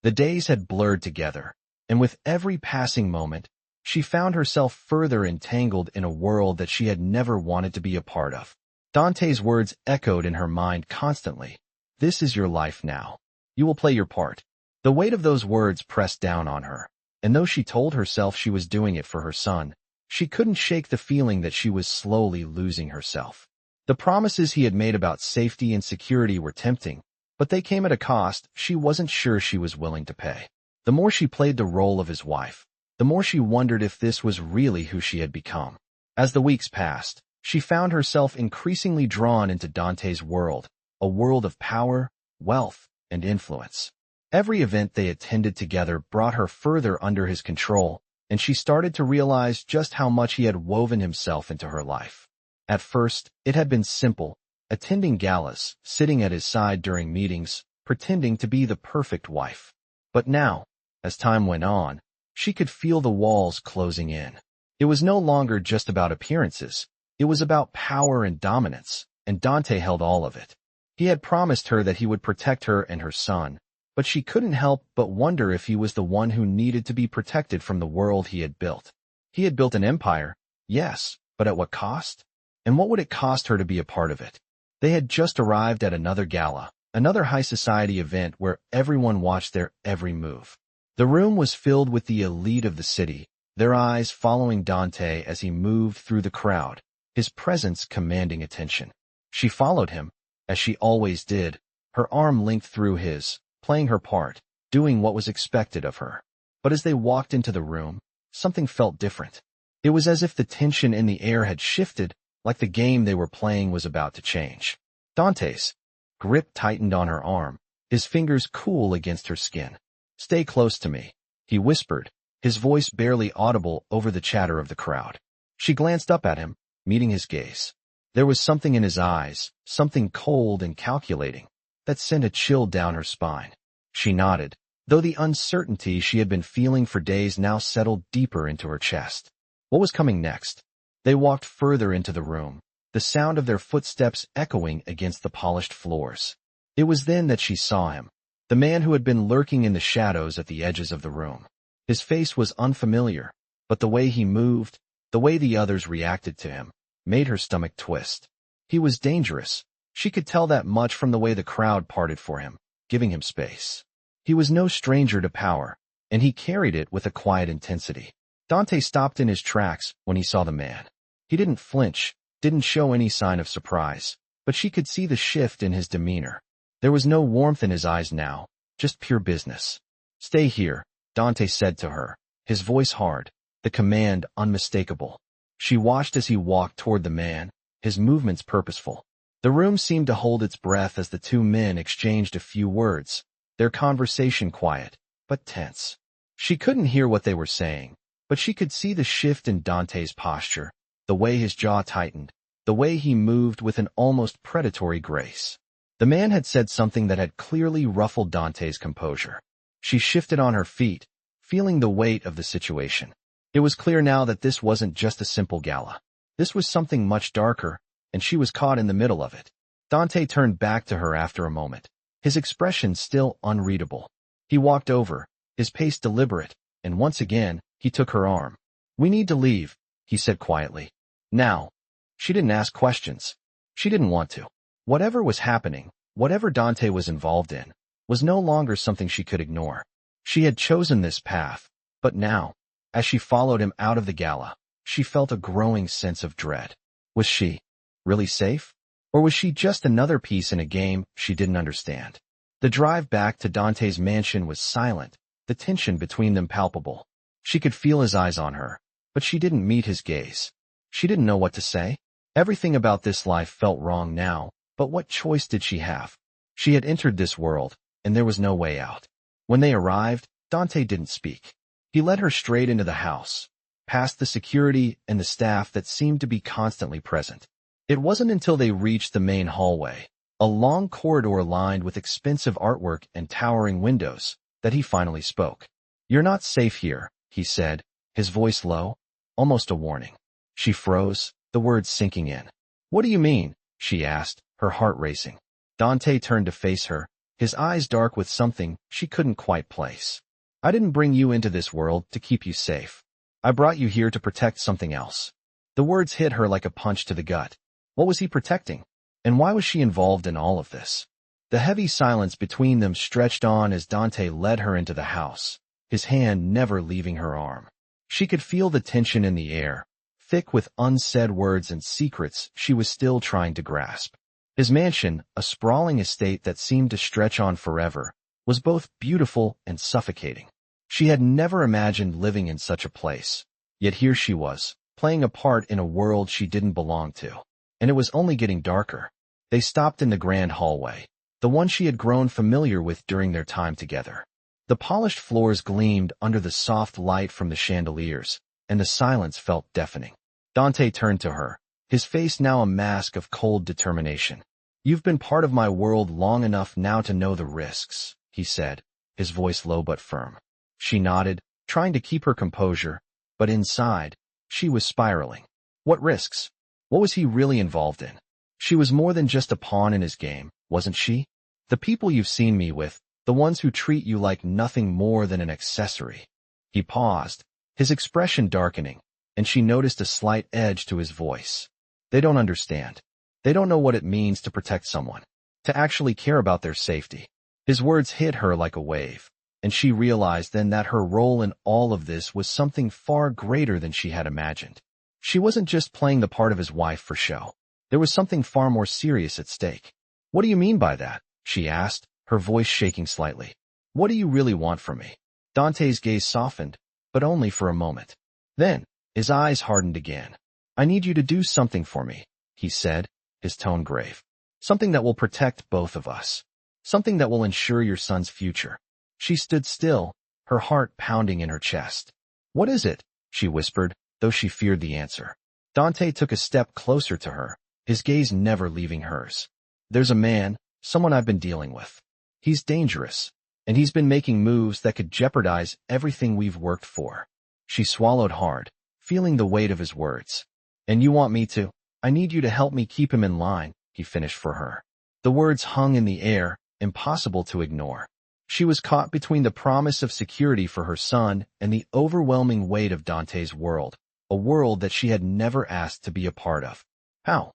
The days had blurred together, and with every passing moment, she found herself further entangled in a world that she had never wanted to be a part of. Dante's words echoed in her mind constantly. "This is your life now. You will play your part." The weight of those words pressed down on her, and though she told herself she was doing it for her son, she couldn't shake the feeling that she was slowly losing herself. The promises he had made about safety and security were tempting, but they came at a cost she wasn't sure she was willing to pay. The more she played the role of his wife, the more she wondered if this was really who she had become. As the weeks passed, she found herself increasingly drawn into Dante's world, a world of power, wealth, and influence. Every event they attended together brought her further under his control, and she started to realize just how much he had woven himself into her life. At first, it had been simple, attending galas, sitting at his side during meetings, pretending to be the perfect wife. But now, as time went on, she could feel the walls closing in. It was no longer just about appearances. It was about power and dominance, and Dante held all of it. He had promised her that he would protect her and her son, but she couldn't help but wonder if he was the one who needed to be protected from the world he had built. He had built an empire, yes, but at what cost? And what would it cost her to be a part of it? They had just arrived at another gala, another high society event where everyone watched their every move. The room was filled with the elite of the city, their eyes following Dante as he moved through the crowd, his presence commanding attention. She followed him, as she always did, her arm linked through his, playing her part, doing what was expected of her. But as they walked into the room, something felt different. It was as if the tension in the air had shifted, like the game they were playing was about to change. Dante's grip tightened on her arm, his fingers cool against her skin. "Stay close to me," he whispered, his voice barely audible over the chatter of the crowd. She glanced up at him, meeting his gaze. There was something in his eyes, something cold and calculating, that sent a chill down her spine. She nodded, though the uncertainty she had been feeling for days now settled deeper into her chest. What was coming next? They walked further into the room, the sound of their footsteps echoing against the polished floors. It was then that she saw him, the man who had been lurking in the shadows at the edges of the room. His face was unfamiliar, but the way he moved, the way the others reacted to him, made her stomach twist. He was dangerous. She could tell that much from the way the crowd parted for him, giving him space. He was no stranger to power, and he carried it with a quiet intensity. Dante stopped in his tracks when he saw the man. He didn't flinch, didn't show any sign of surprise, but she could see the shift in his demeanor. There was no warmth in his eyes now, just pure business. "Stay here," Dante said to her, his voice hard, the command unmistakable. She watched as he walked toward the man, his movements purposeful. The room seemed to hold its breath as the two men exchanged a few words, their conversation quiet, but tense. She couldn't hear what they were saying, but she could see the shift in Dante's posture, the way his jaw tightened, the way he moved with an almost predatory grace. The man had said something that had clearly ruffled Dante's composure. She shifted on her feet, feeling the weight of the situation. It was clear now that this wasn't just a simple gala. This was something much darker, and she was caught in the middle of it. Dante turned back to her after a moment, his expression still unreadable. He walked over, his pace deliberate, and once again, he took her arm. "We need to leave," he said quietly. "Now." She didn't ask questions. She didn't want to. Whatever was happening, whatever Dante was involved in, was no longer something she could ignore. She had chosen this path, but now, as she followed him out of the gala, she felt a growing sense of dread. Was she really safe? Or was she just another piece in a game she didn't understand? The drive back to Dante's mansion was silent, the tension between them palpable. She could feel his eyes on her, but she didn't meet his gaze. She didn't know what to say. Everything about this life felt wrong now, but what choice did she have? She had entered this world, and there was no way out. When they arrived, Dante didn't speak. He led her straight into the house, past the security and the staff that seemed to be constantly present. It wasn't until they reached the main hallway, a long corridor lined with expensive artwork and towering windows, that he finally spoke. "You're not safe here," he said, his voice low, almost a warning. She froze, the words sinking in. "What do you mean?" she asked, her heart racing. Dante turned to face her, his eyes dark with something she couldn't quite place. "I didn't bring you into this world to keep you safe. I brought you here to protect something else." The words hit her like a punch to the gut. What was he protecting? And why was she involved in all of this? The heavy silence between them stretched on as Dante led her into the house, his hand never leaving her arm. She could feel the tension in the air, thick with unsaid words and secrets she was still trying to grasp. His mansion, a sprawling estate that seemed to stretch on forever, was both beautiful and suffocating. She had never imagined living in such a place. Yet here she was, playing a part in a world she didn't belong to. And it was only getting darker. They stopped in the grand hallway, the one she had grown familiar with during their time together. The polished floors gleamed under the soft light from the chandeliers, and the silence felt deafening. Dante turned to her, his face now a mask of cold determination. "You've been part of my world long enough now to know the risks," he said, his voice low but firm. She nodded, trying to keep her composure, but inside, she was spiraling. What risks? What was he really involved in? She was more than just a pawn in his game, wasn't she? The people you've seen me with, the ones who treat you like nothing more than an accessory. He paused, his expression darkening, and she noticed a slight edge to his voice. They don't understand. They don't know what it means to protect someone, to actually care about their safety. His words hit her like a wave, and she realized then that her role in all of this was something far greater than she had imagined. She wasn't just playing the part of his wife for show. There was something far more serious at stake. "What do you mean by that?" she asked, her voice shaking slightly. "What do you really want from me?" Dante's gaze softened, but only for a moment. Then, his eyes hardened again. "I need you to do something for me," he said, his tone grave. "Something that will protect both of us. Something that will ensure your son's future." She stood still, her heart pounding in her chest. "What is it?" she whispered, though she feared the answer. Dante took a step closer to her, his gaze never leaving hers. "There's a man, someone I've been dealing with. He's dangerous, and he's been making moves that could jeopardize everything we've worked for." She swallowed hard, feeling the weight of his words. "And you want me to? I need you to help me keep him in line," he finished for her. The words hung in the air, impossible to ignore. She was caught between the promise of security for her son and the overwhelming weight of Dante's world, a world that she had never asked to be a part of. "How?"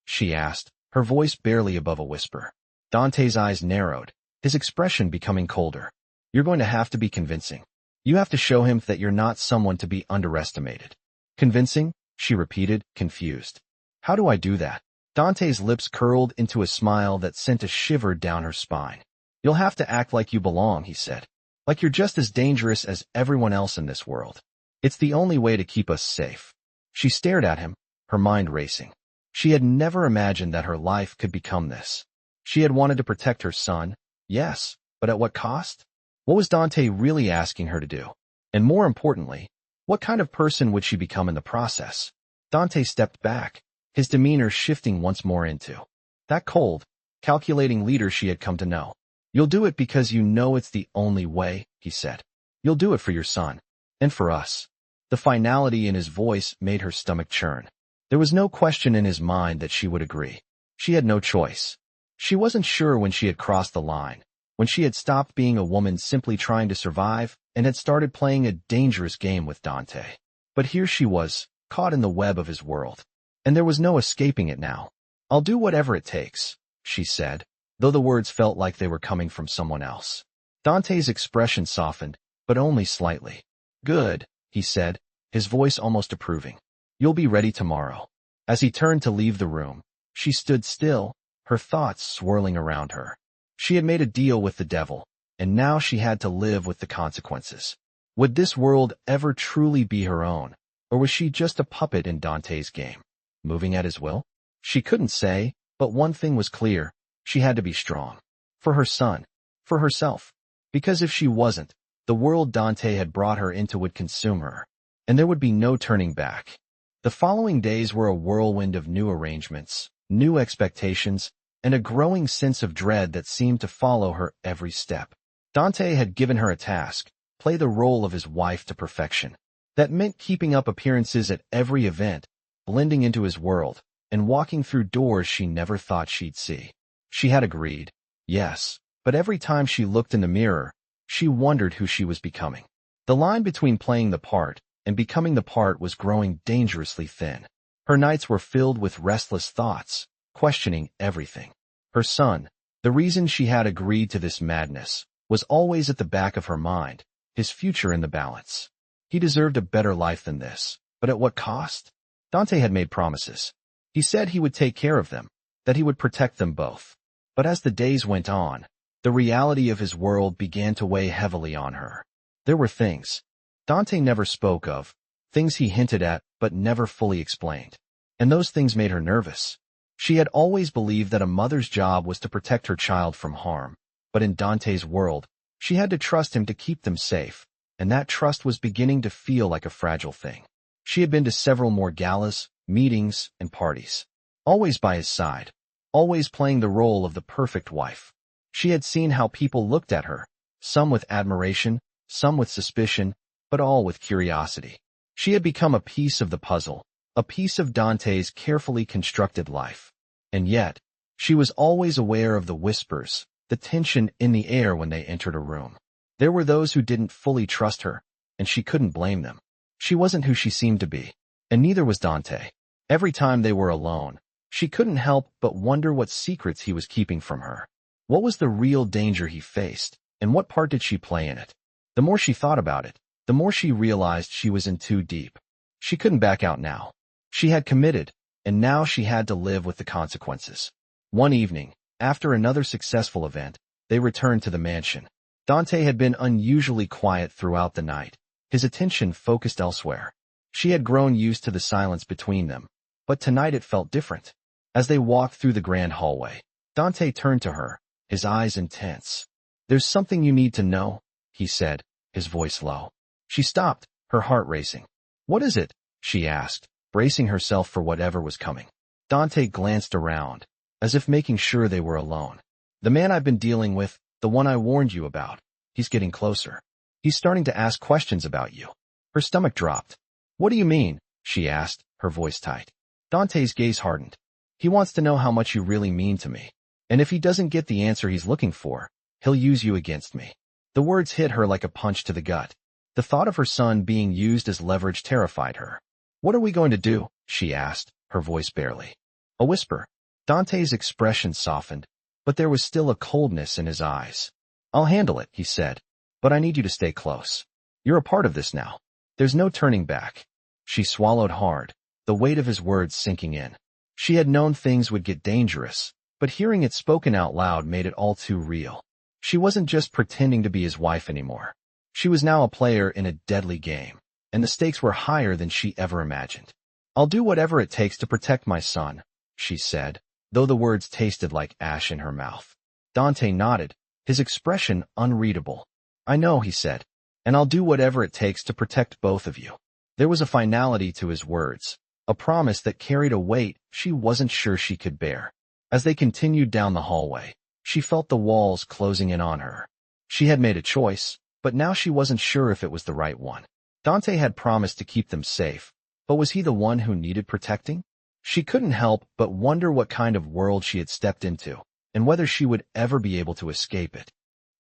she asked, her voice barely above a whisper. Dante's eyes narrowed, his expression becoming colder. "You're going to have to be convincing. You have to show him that you're not someone to be underestimated." "Convincing?" she repeated, confused. "How do I do that?" Dante's lips curled into a smile that sent a shiver down her spine. "You'll have to act like you belong," he said. "Like you're just as dangerous as everyone else in this world. It's the only way to keep us safe." She stared at him, her mind racing. She had never imagined that her life could become this. She had wanted to protect her son, yes, but at what cost? What was Dante really asking her to do? And more importantly, what kind of person would she become in the process? Dante stepped back, his demeanor shifting once more into that cold, calculating leader she had come to know. "You'll do it because you know it's the only way," he said. "You'll do it for your son. And for us." The finality in his voice made her stomach churn. There was no question in his mind that she would agree. She had no choice. She wasn't sure when she had crossed the line, when she had stopped being a woman simply trying to survive and had started playing a dangerous game with Dante. But here she was, caught in the web of his world. And there was no escaping it now. "I'll do whatever it takes," she said, though the words felt like they were coming from someone else. Dante's expression softened, but only slightly. "Good," he said, his voice almost approving. "You'll be ready tomorrow." As he turned to leave the room, she stood still, her thoughts swirling around her. She had made a deal with the devil, and now she had to live with the consequences. Would this world ever truly be her own, or was she just a puppet in Dante's game, moving at his will? She couldn't say, but one thing was clear. She had to be strong. For her son. For herself. Because if she wasn't, the world Dante had brought her into would consume her. And there would be no turning back. The following days were a whirlwind of new arrangements, new expectations, and a growing sense of dread that seemed to follow her every step. Dante had given her a task, play the role of his wife to perfection. That meant keeping up appearances at every event, blending into his world, and walking through doors she never thought she'd see. She had agreed, yes, but every time she looked in the mirror, she wondered who she was becoming. The line between playing the part and becoming the part was growing dangerously thin. Her nights were filled with restless thoughts, questioning everything. Her son, the reason she had agreed to this madness, was always at the back of her mind, his future in the balance. He deserved a better life than this, but at what cost? Dante had made promises. He said he would take care of them, that he would protect them both. But as the days went on, the reality of his world began to weigh heavily on her. There were things Dante never spoke of, things he hinted at but never fully explained. And those things made her nervous. She had always believed that a mother's job was to protect her child from harm, but in Dante's world, she had to trust him to keep them safe, and that trust was beginning to feel like a fragile thing. She had been to several more galas, meetings, and parties, always by his side, always playing the role of the perfect wife. She had seen how people looked at her, some with admiration, some with suspicion, but all with curiosity. She had become a piece of the puzzle, a piece of Dante's carefully constructed life. And yet, she was always aware of the whispers, the tension in the air when they entered a room. There were those who didn't fully trust her, and she couldn't blame them. She wasn't who she seemed to be, and neither was Dante. Every time they were alone, she couldn't help but wonder what secrets he was keeping from her. What was the real danger he faced, and what part did she play in it? The more she thought about it, the more she realized she was in too deep. She couldn't back out now. She had committed, and now she had to live with the consequences. One evening, after another successful event, they returned to the mansion. Dante had been unusually quiet throughout the night, his attention focused elsewhere. She had grown used to the silence between them, but tonight it felt different. As they walked through the grand hallway, Dante turned to her, his eyes intense. "There's something you need to know," he said, his voice low. She stopped, her heart racing. "What is it?" she asked, bracing herself for whatever was coming. Dante glanced around, as if making sure they were alone. The man I've been dealing with, the one I warned you about, he's getting closer. He's starting to ask questions about you. Her stomach dropped. What do you mean? She asked, her voice tight. Dante's gaze hardened. He wants to know how much you really mean to me. And if he doesn't get the answer he's looking for, he'll use you against me. The words hit her like a punch to the gut. The thought of her son being used as leverage terrified her. What are we going to do? She asked, her voice barely a whisper. Dante's expression softened, but there was still a coldness in his eyes. I'll handle it, he said, but I need you to stay close. You're a part of this now. There's no turning back. She swallowed hard, the weight of his words sinking in. She had known things would get dangerous, but hearing it spoken out loud made it all too real. She wasn't just pretending to be his wife anymore. She was now a player in a deadly game, and the stakes were higher than she ever imagined. I'll do whatever it takes to protect my son, she said, though the words tasted like ash in her mouth. Dante nodded, his expression unreadable. I know, he said, and I'll do whatever it takes to protect both of you. There was a finality to his words, a promise that carried a weight she wasn't sure she could bear. As they continued down the hallway, she felt the walls closing in on her. She had made a choice, but now she wasn't sure if it was the right one. Dante had promised to keep them safe, but was he the one who needed protecting? She couldn't help but wonder what kind of world she had stepped into, and whether she would ever be able to escape it.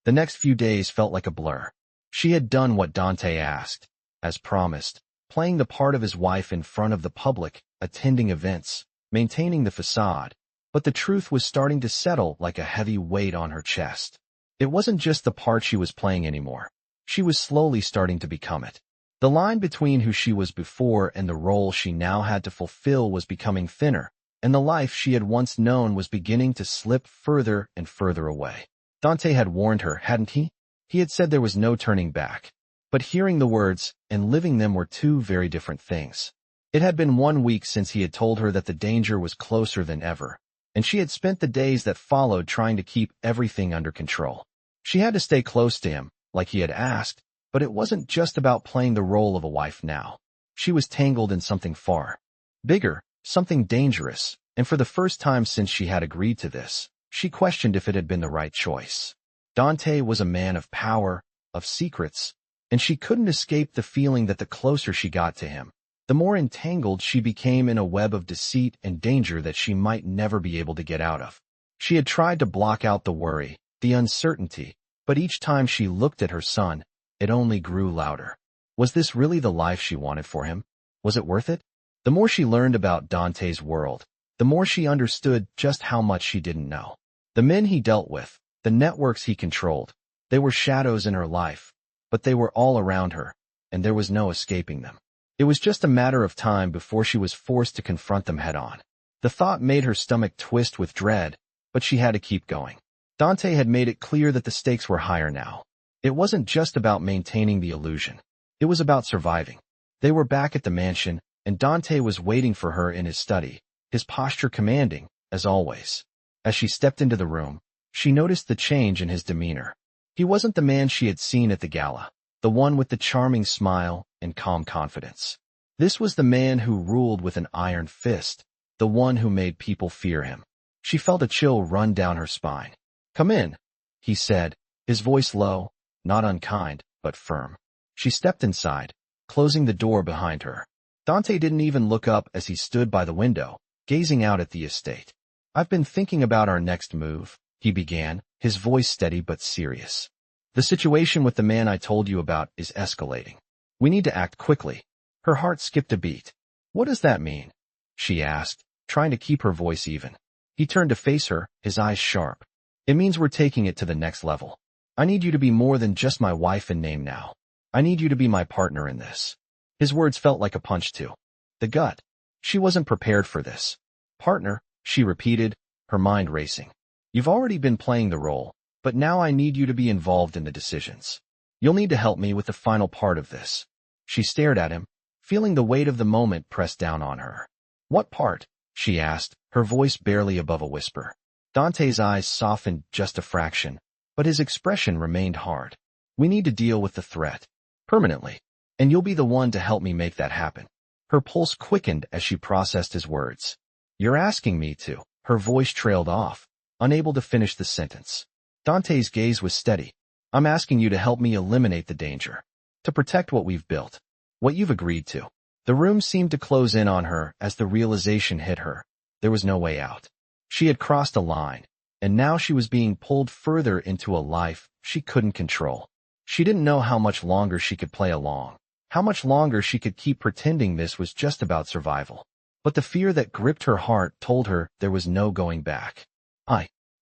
The next few days felt like a blur. She had done what Dante asked, as promised, playing the part of his wife in front of the public, attending events, maintaining the facade, but the truth was starting to settle like a heavy weight on her chest. It wasn't just the part she was playing anymore. She was slowly starting to become it. The line between who she was before and the role she now had to fulfill was becoming thinner, and the life she had once known was beginning to slip further and further away. Dante had warned her, hadn't he? He had said there was no turning back. But hearing the words and living them were two very different things. It had been 1 week since he had told her that the danger was closer than ever, and she had spent the days that followed trying to keep everything under control. She had to stay close to him, like he had asked, but it wasn't just about playing the role of a wife now. She was tangled in something far bigger, something dangerous, and for the first time since she had agreed to this, she questioned if it had been the right choice. Dante was a man of power, of secrets, and she couldn't escape the feeling that the closer she got to him, the more entangled she became in a web of deceit and danger that she might never be able to get out of. She had tried to block out the worry, the uncertainty, but each time she looked at her son, it only grew louder. Was this really the life she wanted for him? Was it worth it? The more she learned about Dante's world, the more she understood just how much she didn't know. The men he dealt with, the networks he controlled, they were shadows in her life, but they were all around her, and there was no escaping them. It was just a matter of time before she was forced to confront them head-on. The thought made her stomach twist with dread, but she had to keep going. Dante had made it clear that the stakes were higher now. It wasn't just about maintaining the illusion. It was about surviving. They were back at the mansion, and Dante was waiting for her in his study, his posture commanding, as always. As she stepped into the room, she noticed the change in his demeanor. He wasn't the man she had seen at the gala, the one with the charming smile and calm confidence. This was the man who ruled with an iron fist, the one who made people fear him. She felt a chill run down her spine. "Come in," he said, his voice low, not unkind, but firm. She stepped inside, closing the door behind her. Dante didn't even look up as he stood by the window, gazing out at the estate. "I've been thinking about our next move," he began, his voice steady but serious. "The situation with the man I told you about is escalating. We need to act quickly." Her heart skipped a beat. "What does that mean?" she asked, trying to keep her voice even. He turned to face her, his eyes sharp. "It means we're taking it to the next level. I need you to be more than just my wife in name now. I need you to be my partner in this." His words felt like a punch to the gut. She wasn't prepared for this. "Partner," she repeated, her mind racing. "You've already been playing the role, but now I need you to be involved in the decisions. You'll need to help me with the final part of this." She stared at him, feeling the weight of the moment press down on her. "What part?" she asked, her voice barely above a whisper. Dante's eyes softened just a fraction, but his expression remained hard. "We need to deal with the threat. Permanently. And you'll be the one to help me make that happen." Her pulse quickened as she processed his words. You're asking me to. Her voice trailed off, unable to finish the sentence. Dante's gaze was steady. I'm asking you to help me eliminate the danger. To protect what we've built. What you've agreed to. The room seemed to close in on her as the realization hit her. There was no way out. She had crossed a line, and now she was being pulled further into a life she couldn't control. She didn't know how much longer she could play along, how much longer she could keep pretending this was just about survival. But the fear that gripped her heart told her there was no going back.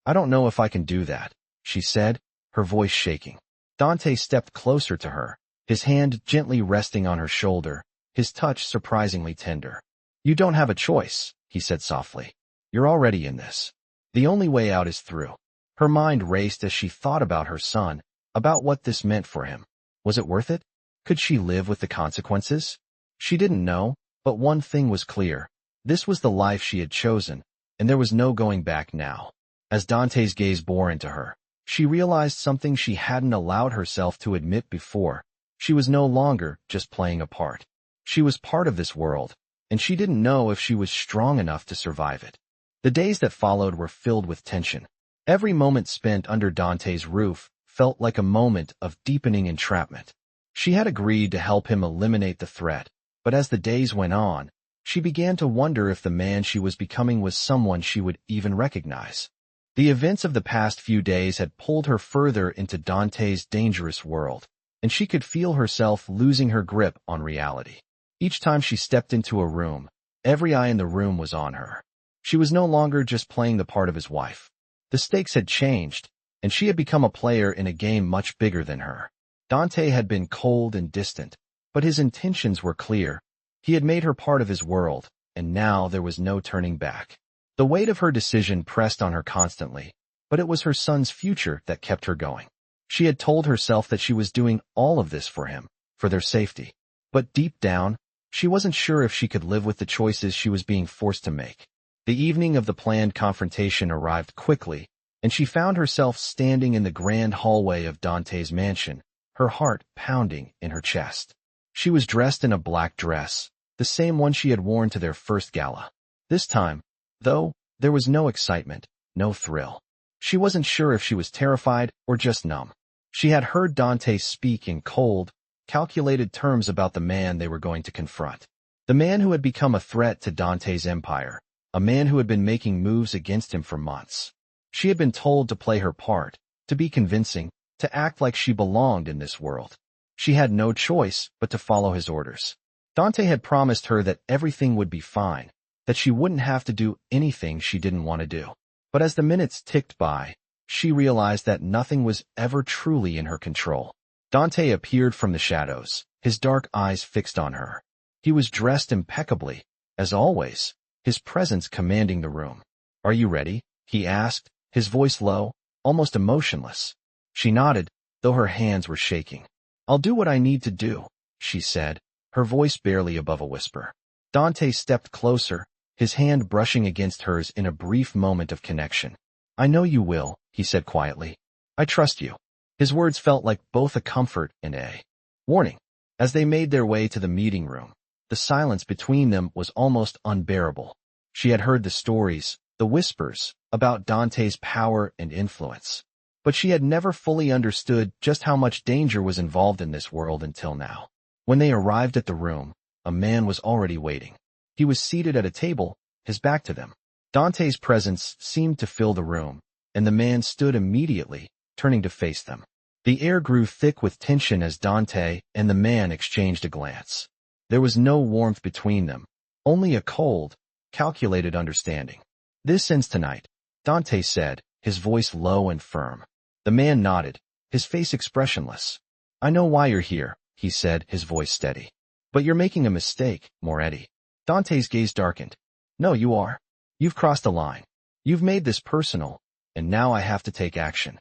I don't know if I can do that, she said, her voice shaking. Dante stepped closer to her, his hand gently resting on her shoulder, his touch surprisingly tender. You don't have a choice, he said softly. You're already in this. The only way out is through. Her mind raced as she thought about her son, about what this meant for him. Was it worth it? Could she live with the consequences? She didn't know, but one thing was clear. This was the life she had chosen, and there was no going back now. As Dante's gaze bore into her, she realized something she hadn't allowed herself to admit before. She was no longer just playing a part. She was part of this world, and she didn't know if she was strong enough to survive it. The days that followed were filled with tension. Every moment spent under Dante's roof felt like a moment of deepening entrapment. She had agreed to help him eliminate the threat, but as the days went on, she began to wonder if the man she was becoming was someone she would even recognize. The events of the past few days had pulled her further into Dante's dangerous world, and she could feel herself losing her grip on reality. Each time she stepped into a room, every eye in the room was on her. She was no longer just playing the part of his wife. The stakes had changed, and she had become a player in a game much bigger than her. Dante had been cold and distant, but his intentions were clear. He had made her part of his world, and now there was no turning back. The weight of her decision pressed on her constantly, but it was her son's future that kept her going. She had told herself that she was doing all of this for him, for their safety. But deep down, she wasn't sure if she could live with the choices she was being forced to make. The evening of the planned confrontation arrived quickly, and she found herself standing in the grand hallway of Dante's mansion, her heart pounding in her chest. She was dressed in a black dress, the same one she had worn to their first gala. This time, though, there was no excitement, no thrill. She wasn't sure if she was terrified or just numb. She had heard Dante speak in cold, calculated terms about the man they were going to confront. The man who had become a threat to Dante's empire, a man who had been making moves against him for months. She had been told to play her part, to be convincing, to act like she belonged in this world. She had no choice but to follow his orders. Dante had promised her that everything would be fine, that she wouldn't have to do anything she didn't want to do. But as the minutes ticked by, she realized that nothing was ever truly in her control. Dante appeared from the shadows, his dark eyes fixed on her. He was dressed impeccably, as always, his presence commanding the room. Are you ready? He asked, his voice low, almost emotionless. She nodded, though her hands were shaking. I'll do what I need to do, she said, her voice barely above a whisper. Dante stepped closer, his hand brushing against hers in a brief moment of connection. I know you will, he said quietly. I trust you. His words felt like both a comfort and a warning. As they made their way to the meeting room, the silence between them was almost unbearable. She had heard the stories, the whispers, about Dante's power and influence. But she had never fully understood just how much danger was involved in this world until now. When they arrived at the room, a man was already waiting. He was seated at a table, his back to them. Dante's presence seemed to fill the room, and the man stood immediately, turning to face them. The air grew thick with tension as Dante and the man exchanged a glance. There was no warmth between them, only a cold, calculated understanding. This ends tonight, Dante said, his voice low and firm. The man nodded, his face expressionless. I know why you're here, he said, his voice steady. But you're making a mistake, Moretti. Dante's gaze darkened. No, you are. You've crossed a line. You've made this personal, and now I have to take action.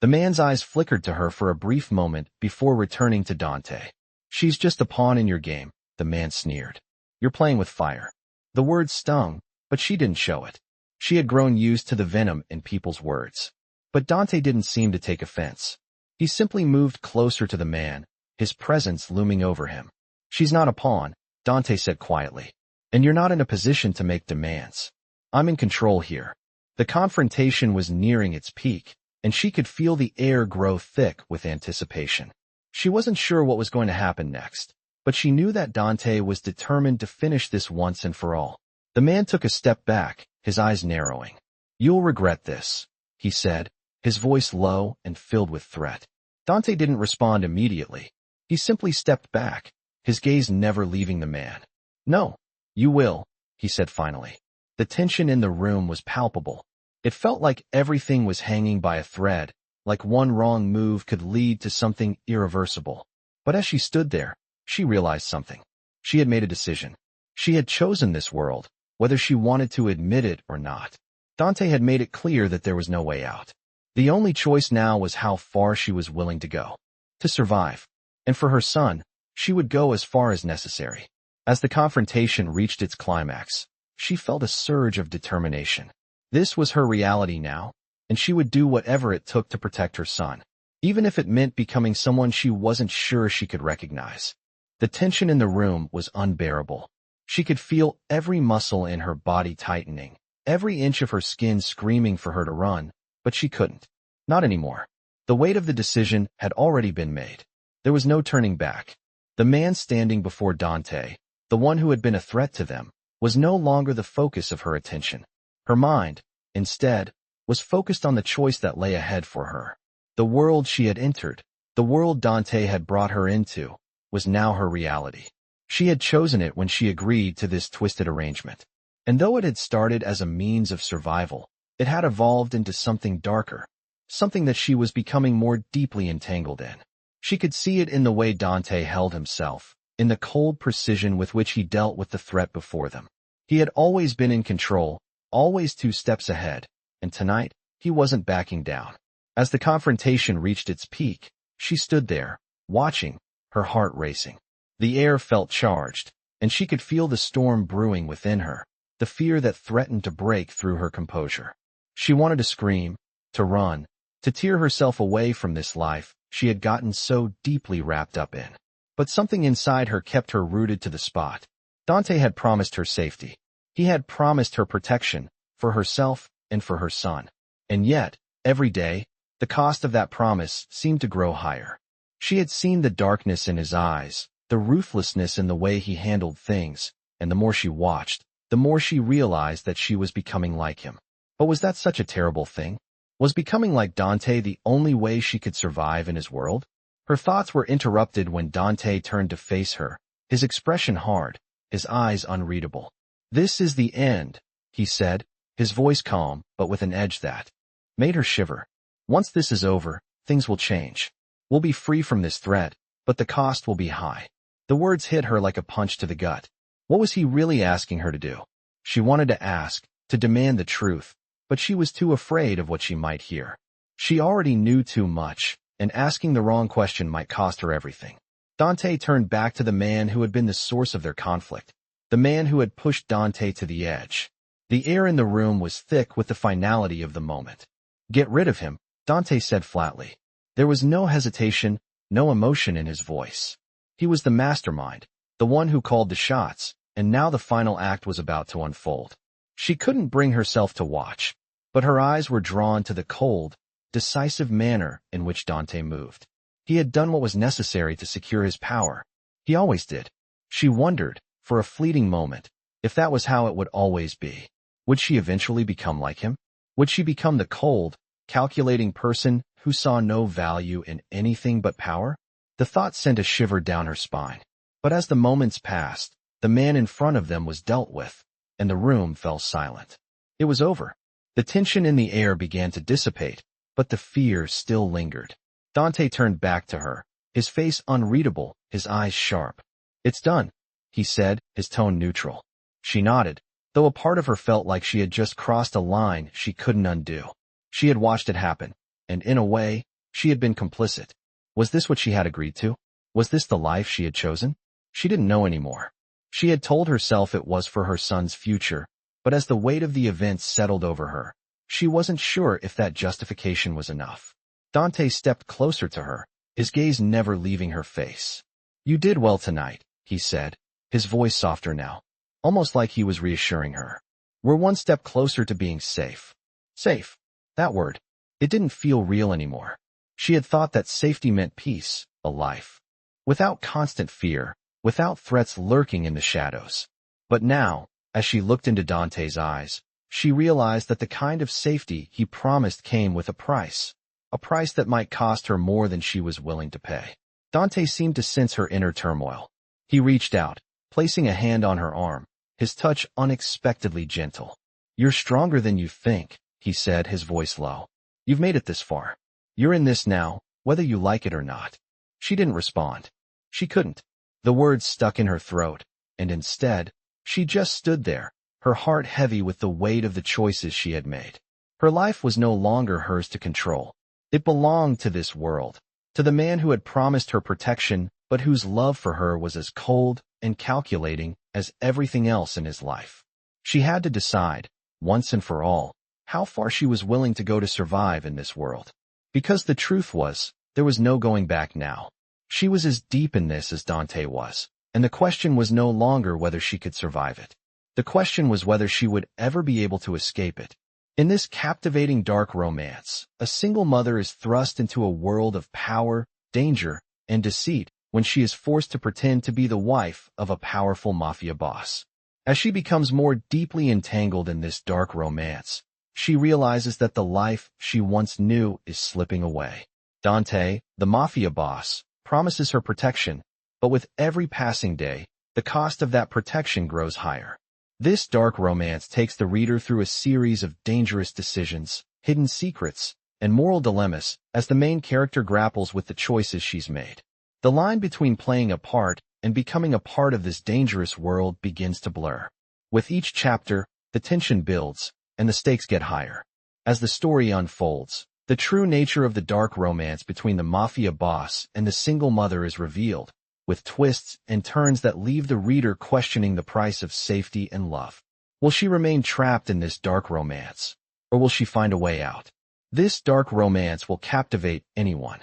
The man's eyes flickered to her for a brief moment before returning to Dante. She's just a pawn in your game, the man sneered. You're playing with fire. The words stung, but she didn't show it. She had grown used to the venom in people's words. But Dante didn't seem to take offense. He simply moved closer to the man, his presence looming over him. She's not a pawn, Dante said quietly. And you're not in a position to make demands. I'm in control here. The confrontation was nearing its peak, and she could feel the air grow thick with anticipation. She wasn't sure what was going to happen next, but she knew that Dante was determined to finish this once and for all. The man took a step back, his eyes narrowing. "You'll regret this," he said, his voice low and filled with threat. Dante didn't respond immediately. He simply stepped back, his gaze never leaving the man. "No, you will," he said finally. The tension in the room was palpable. It felt like everything was hanging by a thread, like one wrong move could lead to something irreversible. But as she stood there, she realized something. She had made a decision. She had chosen this world, whether she wanted to admit it or not. Dante had made it clear that there was no way out. The only choice now was how far she was willing to go. To survive. And for her son, she would go as far as necessary. As the confrontation reached its climax, she felt a surge of determination. This was her reality now, and she would do whatever it took to protect her son, even if it meant becoming someone she wasn't sure she could recognize. The tension in the room was unbearable. She could feel every muscle in her body tightening, every inch of her skin screaming for her to run, but she couldn't. Not anymore. The weight of the decision had already been made. There was no turning back. The man standing before Dante, the one who had been a threat to them, was no longer the focus of her attention. Her mind, instead, was focused on the choice that lay ahead for her. The world she had entered, the world Dante had brought her into, was now her reality. She had chosen it when she agreed to this twisted arrangement. And though it had started as a means of survival, it had evolved into something darker, something that she was becoming more deeply entangled in. She could see it in the way Dante held himself, in the cold precision with which he dealt with the threat before them. He had always been in control, always 2 steps ahead, and tonight, he wasn't backing down. As the confrontation reached its peak, she stood there, watching, her heart racing. The air felt charged, and she could feel the storm brewing within her, the fear that threatened to break through her composure. She wanted to scream, to run, to tear herself away from this life she had gotten so deeply wrapped up in. But something inside her kept her rooted to the spot. Dante had promised her safety. He had promised her protection, for herself and for her son. And yet, every day, the cost of that promise seemed to grow higher. She had seen the darkness in his eyes, the ruthlessness in the way he handled things, and the more she watched, the more she realized that she was becoming like him. But was that such a terrible thing? Was becoming like Dante the only way she could survive in his world? Her thoughts were interrupted when Dante turned to face her, his expression hard, his eyes unreadable. "This is the end," he said, his voice calm but with an edge that made her shiver. "Once this is over, things will change. We'll be free from this threat, but the cost will be high." The words hit her like a punch to the gut. What was he really asking her to do? She wanted to ask, to demand the truth, but she was too afraid of what she might hear. She already knew too much, and asking the wrong question might cost her everything. Dante turned back to the man who had been the source of their conflict, the man who had pushed Dante to the edge. The air in the room was thick with the finality of the moment. "Get rid of him," Dante said flatly. There was no hesitation, no emotion in his voice. He was the mastermind, the one who called the shots, and now the final act was about to unfold. She couldn't bring herself to watch, but her eyes were drawn to the cold, decisive manner in which Dante moved. He had done what was necessary to secure his power. He always did. She wondered, for a fleeting moment, if that was how it would always be. Would she eventually become like him? Would she become the cold, calculating person who saw no value in anything but power? The thought sent a shiver down her spine. But as the moments passed, the man in front of them was dealt with, and the room fell silent. It was over. The tension in the air began to dissipate, but the fear still lingered. Dante turned back to her, his face unreadable, his eyes sharp. "It's done," he said, his tone neutral. She nodded, though a part of her felt like she had just crossed a line she couldn't undo. She had watched it happen, and in a way, she had been complicit. Was this what she had agreed to? Was this the life she had chosen? She didn't know anymore. She had told herself it was for her son's future, but as the weight of the events settled over her, she wasn't sure if that justification was enough. Dante stepped closer to her, his gaze never leaving her face. "You did well tonight," he said, his voice softer now, almost like he was reassuring her. We're one step closer to being safe. Safe. That word. It didn't feel real anymore. She had thought that safety meant peace, a life. Without constant fear, without threats lurking in the shadows. But now, as she looked into Dante's eyes, she realized that the kind of safety he promised came with a price that might cost her more than she was willing to pay. Dante seemed to sense her inner turmoil. He reached out, placing a hand on her arm, his touch unexpectedly gentle. "You're stronger than you think," he said, his voice low. "You've made it this far. You're in this now, whether you like it or not." She didn't respond. She couldn't. The words stuck in her throat, and instead, she just stood there, her heart heavy with the weight of the choices she had made. Her life was no longer hers to control. It belonged to this world, to the man who had promised her protection, but whose love for her was as cold and calculating as everything else in his life. She had to decide, once and for all, how far she was willing to go to survive in this world. Because the truth was, there was no going back now. She was as deep in this as Dante was, and the question was no longer whether she could survive it. The question was whether she would ever be able to escape it. In this captivating dark romance, a single mother is thrust into a world of power, danger, and deceit when she is forced to pretend to be the wife of a powerful mafia boss. As she becomes more deeply entangled in this dark romance, she realizes that the life she once knew is slipping away. Dante, the mafia boss, promises her protection, but with every passing day, the cost of that protection grows higher. This dark romance takes the reader through a series of dangerous decisions, hidden secrets, and moral dilemmas as the main character grapples with the choices she's made. The line between playing a part and becoming a part of this dangerous world begins to blur. With each chapter, the tension builds, and the stakes get higher. As the story unfolds, the true nature of the dark romance between the mafia boss and the single mother is revealed, with twists and turns that leave the reader questioning the price of safety and love. Will she remain trapped in this dark romance, or will she find a way out? This dark romance will captivate anyone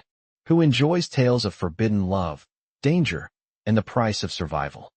who enjoys tales of forbidden love, danger, and the price of survival.